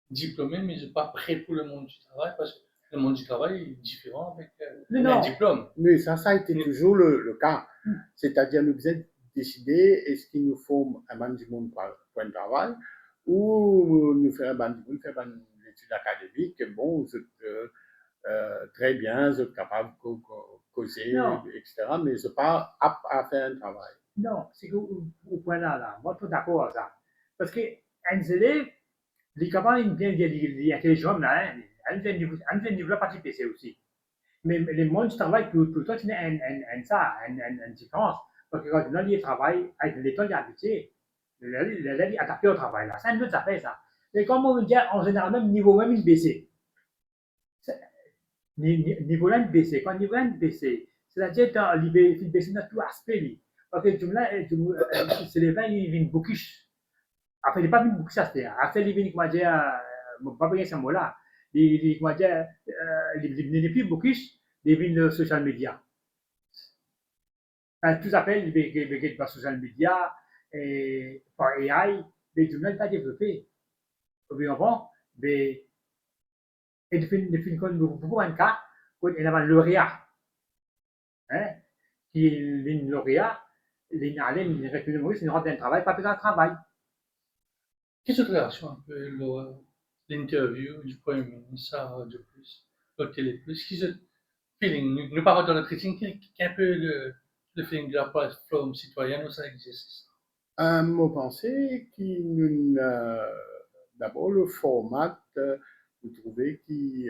diplômé, mais je n'est pas prêt pour le monde du travail, parce que le monde du travail est différent avec un diplôme. Oui, ça a été toujours le cas. C'est-à-dire, nous devons décider est-ce qu'il nous faut un ban du monde pour un travail ou nous faire un ban du monde, faire une étude académique. Bon, très bien, je suis capable de causer, etc. Mais je ne suis pas apte à faire un travail. Non, c'est qu'au point là, moi, je suis d'accord avec ça. Parce qu'un élève, il est capable de intelligent, un niveau là pas PC aussi. Mais le monde du travail, pour toi, tu as une différence. Parce que quand tu travail avec l'école, il y a habitué. Il est adapté au travail. Là. C'est une autre affaire, ça. Mais comme on dit, en général, même niveau même, il baissé. Niveau là, il baissé. Quand niveau là, il baissé, c'est-à-dire qu'il baissé dans tout aspect. Parce que c'est les 20, il vient beaucoup. Après, il n'est pas venu beaucoup, ça, c'est-à-dire. Après, il vient, comment dire, pas bien ce mot-là. Il n'est plus beaucoup. Ils viennent de social media. Tout s'appelle les social media et par AI, mais tout le monde pas développé. Avant, mais et depuis beaucoup de cas, il y a un lauréat, hein, qui est une lauréat, une République Maurice, une rentre d'un travail, pas besoin de travail. Qu'est-ce que tu réaction un peu l'interview du Premier ministre de plus, au Télé Plus, qui se feeling, nous parlons dans le traiting, qui est un peu le feeling de la plateforme citoyenne où ça existe? Moi, pensée qui d'abord le format, vous trouvez qu'il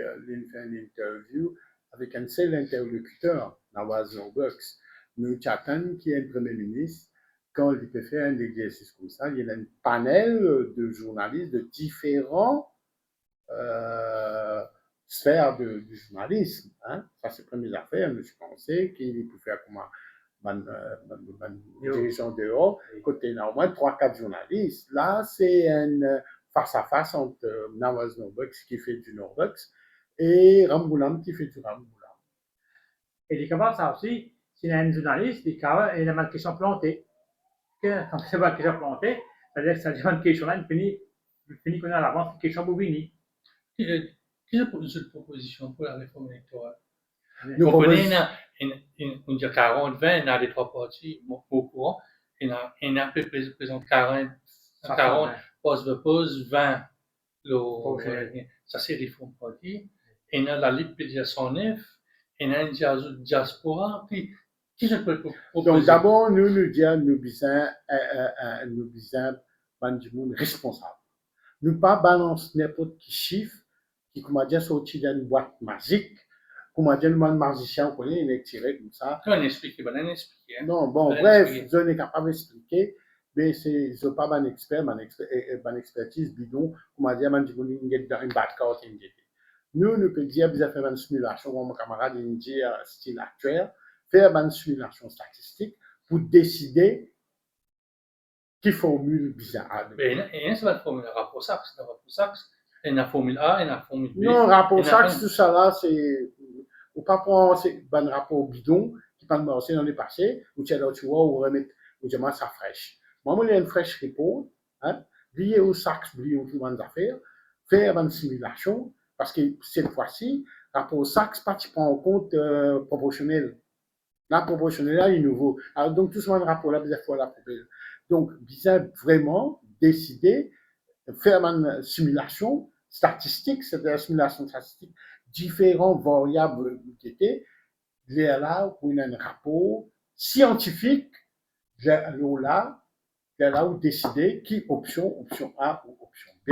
fait une interview avec un seul interlocuteur, Nawaz Box. Nous chattons qui est le Premier ministre. Quand il peut faire un exercice comme ça, il y a un panel de journalistes de différents sphères du journalisme. Hein. Ça, c'est la première affaire, mais je pensais qu'il peut faire comment dirigeant dehors, côté normalement 3-4 journalistes. Là, c'est un face-à-face entre Nawaz Norbex qui fait du Norbex et Ramboulam qui fait du Ramboulam. Et les camarades, ça aussi, s'il y a un journaliste, il y a une question plantée. Quand c'est pas une question plantée, c'est-à-dire que ça dit une question là, il finit qu'on a à l'avance une question bobini. Quelle est cette proposition pour la réforme électorale? Nous On connaît proposons- on dit 40-20, il y a les trois partis au courant, il y a à peu près présente 40, 20, ça c'est réforme parti, il y a la Ligue Pédiation 9, il y a une diaspora, puis qui je peux proposer? Donc d'abord, nous disons, nous disons, responsable. Nous pas balance n'importe quel chiffre qui, comment dire, sorti d'une boîte magique. Comment dire, le magicien, on connaît, il est tiré comme ça. Non, expliquer. Non, bon, bref, je n'ai capable d'expliquer, mais c'est, je ne suis pas un expert, mon expertise bidon, comment dire, je vais dans une batte carte. Nous pouvons dire, vous avez fait une simulation, comme mon camarade, il dit, style actuel, faire une simulation statistique pour décider qui formule bizarre. Et c'est la formule rapport Sachs, il y a une formule A, il y a une formule B. Non, rapport Sachs, tout ça là, c'est, ou pas prendre un rapport bidon qui parle de dans le passé, ou tu vois, ou remettre, ou tu ça fraîche. Moi, il y a une fraîche report, liée au Sachs, liée aux toutes les affaires, faire une simulation, parce que cette fois-ci, rapport Sachs, pas tu prends en compte proportionnel. La proportionnelle là, il est nouveau. Alors, donc, tout ce rapport là, plusieurs fois la proportionnelle. Donc, bien vraiment décider, faire une simulation statistique, c'est-à-dire une simulation statistique, différentes variables qui étaient, là où il y a un rapport scientifique, là où décider qui option A ou option B,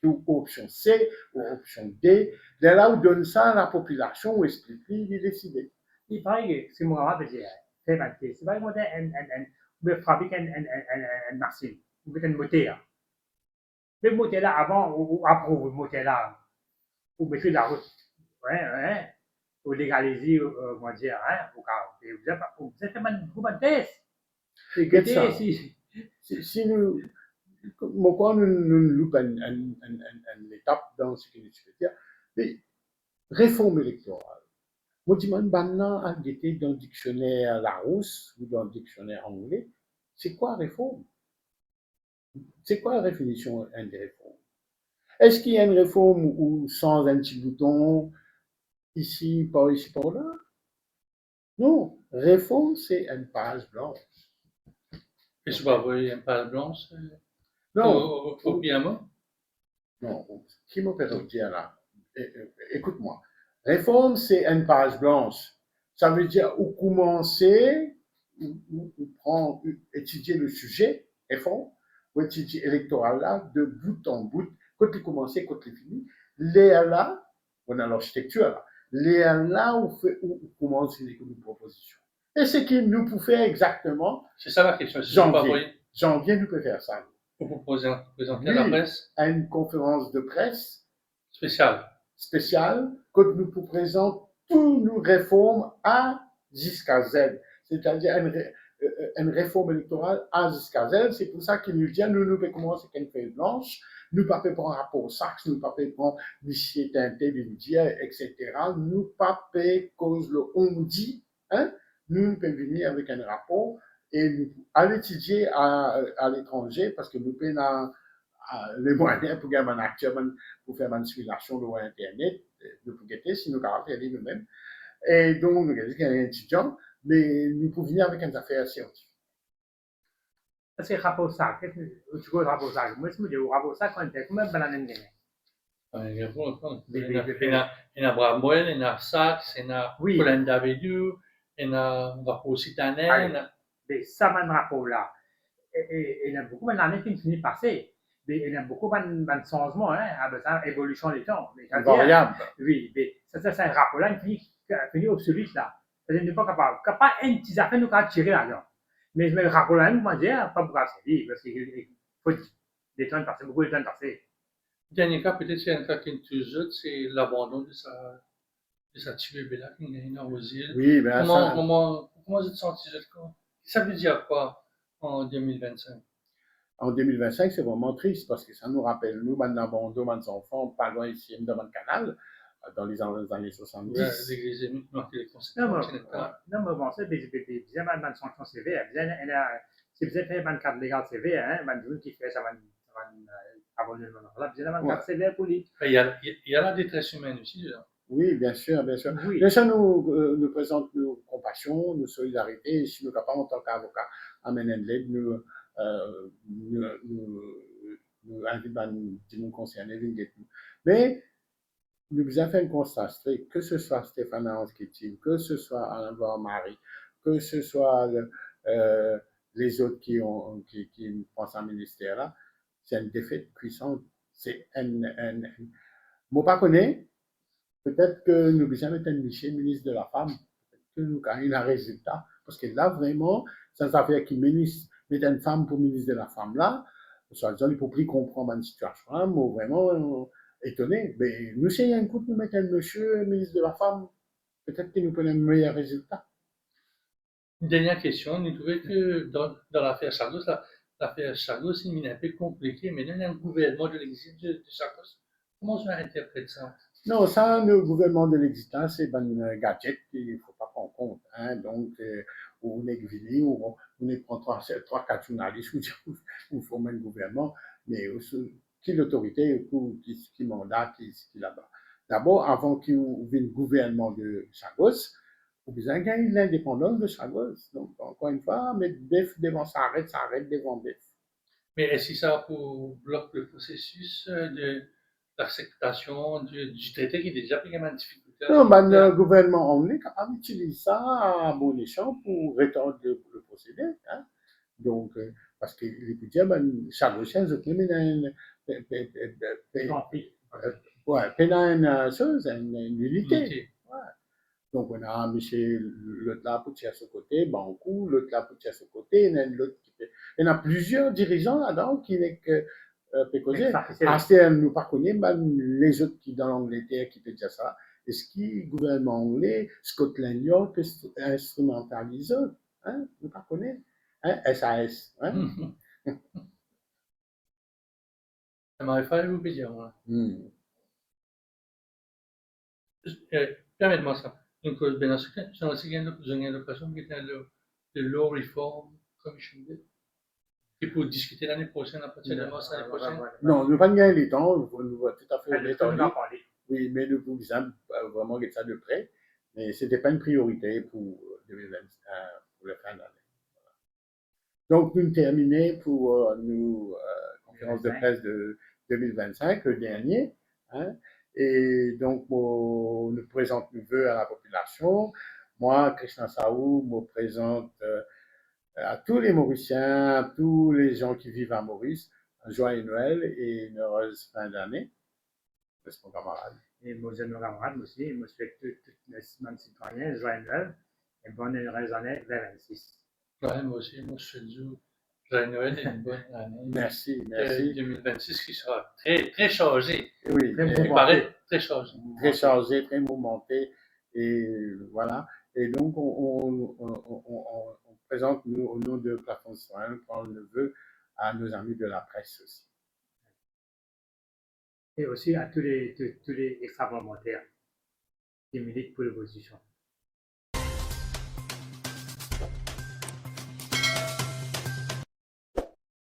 ou option C ou option D, là où donne ça à la population, où explique, il décider. Il paraît que c'est moi qui dire, c'est pas moi qui fabrique une machine, ou une moteur. Le moteur là, avant, ou après le moteur là, ou mettre la route, ou légaliser, comment dire, au cas où. Vous êtes un test. Si nous, pourquoi nous loupons une étape dans ce que nous veux dire, mais réforme électorale. Moi, je demande maintenant à guetter dans le dictionnaire Larousse ou dans le dictionnaire anglais, c'est quoi réforme? C'est quoi la définition d'une réforme? Est-ce qu'il y a une réforme où sans un petit bouton, ici, par là? Non, réforme, c'est une page blanche. Et tu vas avoir une page blanche Non. Au piano? Non, qui me fait dire là? Écoute-moi. Réforme, c'est une page blanche. Ça veut dire où commencer, où prendre, étudier le sujet, réforme, ou étudier électoral là, de bout en bout, quand il commence, quand il finit. Là, on a l'architecture là. Là où commence une proposition. Et ce qu'il nous peut faire exactement. C'est ça la question. Janvier, nous peut faire ça. Pour présenter à la presse? À une conférence de presse spéciale, que nous présentons toutes nos réformes A jusqu'à Z. C'est-à-dire une réforme électorale A jusqu'à Z. C'est pour ça qu'il nous dit, nous pouvons commencer avec une feuille blanche, nous ne pouvons pas prendre un rapport Sachs, nous ne pouvons pas prendre Michier Tinté, etc. Nous ne pouvons pas cause le on dit, nous pouvons venir avec un rapport et à l'étudier à l'étranger parce que nous pouvons les moyens pour gagner un acteur pour faire une simulation de Internet, nous pouvons guetter si nous pouvons faire nous-mêmes. Et donc, nous avons dit un étudiant, mais nous pouvons venir avec une affaire scientifique. C'est rapport ça, tu vois rapport ça. Moi, je me dis, rapport ça, quand tu es comme un banane il y a Bramwell, il y a Sachs, il y a Colin Davidou, il y a rapport Citanen. Mais ça, un rapport là. Et il y a beaucoup d'années qui finissent passer. Mais il y a beaucoup de changements, avec l'évolution des temps. Variable. Oui, mais ça, c'est un rapport là qui finit obsolète là. C'est-à-dire, nous ne sommes pas capables, un petit affaire, nous avons tiré là-dedans. Mais le rapport là, nous, on dire, pas pour passer, parce qu'il faut des temps passer, beaucoup de temps passer. Le dernier cas, peut-être c'est un cas qui est tout jeune, c'est l'abandon de sa petite bébé là qui est aux îles. Oui, mais comment comment vous êtes senti? Ça veut dire quoi en 2025? En 2025, c'est vraiment triste parce que ça nous rappelle, nous, maintenant, deux enfants, pas loin ici, dans le canal, dans les années 70. Ouais, l'église est marquée les conséquences. Non, mais bon, c'est bien, man, sanction sévère. Si vous avez un cadre légal sévère, hein, man, qui fait ça, abonner le nom. Là, bien, un cadre sévère pour lui. Il y a la détresse humaine aussi, là. Oui, bien sûr, bien sûr. Oui. Bien sûr, nous présente nos compassion, nos solidarités, et si nous sommes capables, en tant qu'avocats, à mener l'aide, nous invitons à nous concerner. Mais nous avons fait un constat strict, que ce soit Stéphane Anskitine, que ce soit Alain Marie, que ce soit les autres qui pensent à ministère là, c'est une défaite puissante. C'est moi pas connais, peut-être que nous avons été un ministre de la femme, que nous avons eu un résultat, parce que là vraiment, ça fait qu'il met une femme pour ministre de la femme là, soit il faut plus comprendre une situation, mais vraiment étonné. Mais nous, c'est un coup, nous mettons un monsieur ministre de la femme, peut-être que nous prenons un meilleur résultat. Une dernière question, nous trouvons que dans l'affaire Chagos, l'affaire Chagos est un peu compliquée, mais il y a un gouvernement de l'exil de Chagos. Comment tu interprètes ça? Non, ça, le gouvernement de l'existence, c'est un gadget qu'il ne faut pas prendre en compte. Hein. Donc, on est gvilé, on prend 3-4 journalistes, ou former un gouvernement, mais qui l'autorité, qui mandat, qui là-bas. D'abord, avant qu'il y ait un gouvernement de Chagos, il faut bien gagner l'indépendance de Chagos. Donc, encore une fois, mais BEF devant s'arrête devant BEF. Mais est-ce que ça pour bloquer le processus d'acceptation du traité qui est déjà pris en difficulté? Non, ben, le gouvernement anglais capable d'utiliser ça à bon escient pour rétendre le procédé. Hein. Donc, parce que les budgets, ben, chaque recherche, je mets une chose, une unité. Ouais. Donc, on a monsieur l'autre là pour tirer ce côté, Banco, l'autre là pour tirer ce côté, il y a plusieurs dirigeants là-dedans qui n'est que pécosé. Parce nous pas connaît, les autres qui dans l'Angleterre qui peut dire ça. Est-ce que le gouvernement anglais, Scotland Yard, peut instrumentaliser? Hein? Nous pas connaît. Hein? SAS. Hein? Ça m'aurait fallu vous dire, moi. Permettez-moi ça. Donc, ben, j'ai aussi gagné l'occasion qui était le Law Reform Commission et pour discuter l'année prochaine, à partir de mars l'année prochaine. Non, nous ne pas gagner le temps, nous va tout à fait le temps. Oui, mais nous pouvons vraiment regarder ça de près. Mais ce n'était pas une priorité pour 2021, pour la fin d'année. Donc, nous terminons pour nous conférence de presse de 2025, le dernier. Hein, et donc, nous présente nos voeux à la population. Moi, Krishna Saou, me présente à tous les Mauriciens, à tous les gens qui vivent à Maurice, un joyeux Noël et une heureuse fin d'année. C'est mon camarade. Et moi, je me camarade aussi. Je souhaite toutes les semaines citoyennes, joyeux Noël et bonne et heureuse année 2026. Ouais, moi aussi, moi je souhaite joyeux Noël et une bonne année. Merci. 2026 qui sera très, très chargé. Oui, il paraît très chargé. Très chargé, très mouvementé. Et voilà. Et donc, on présente, nous, au nom de Plafond Citoyen, prend le vœu à nos amis de la presse aussi. Et aussi à tous les extra-parlementaires qui militent pour l'opposition.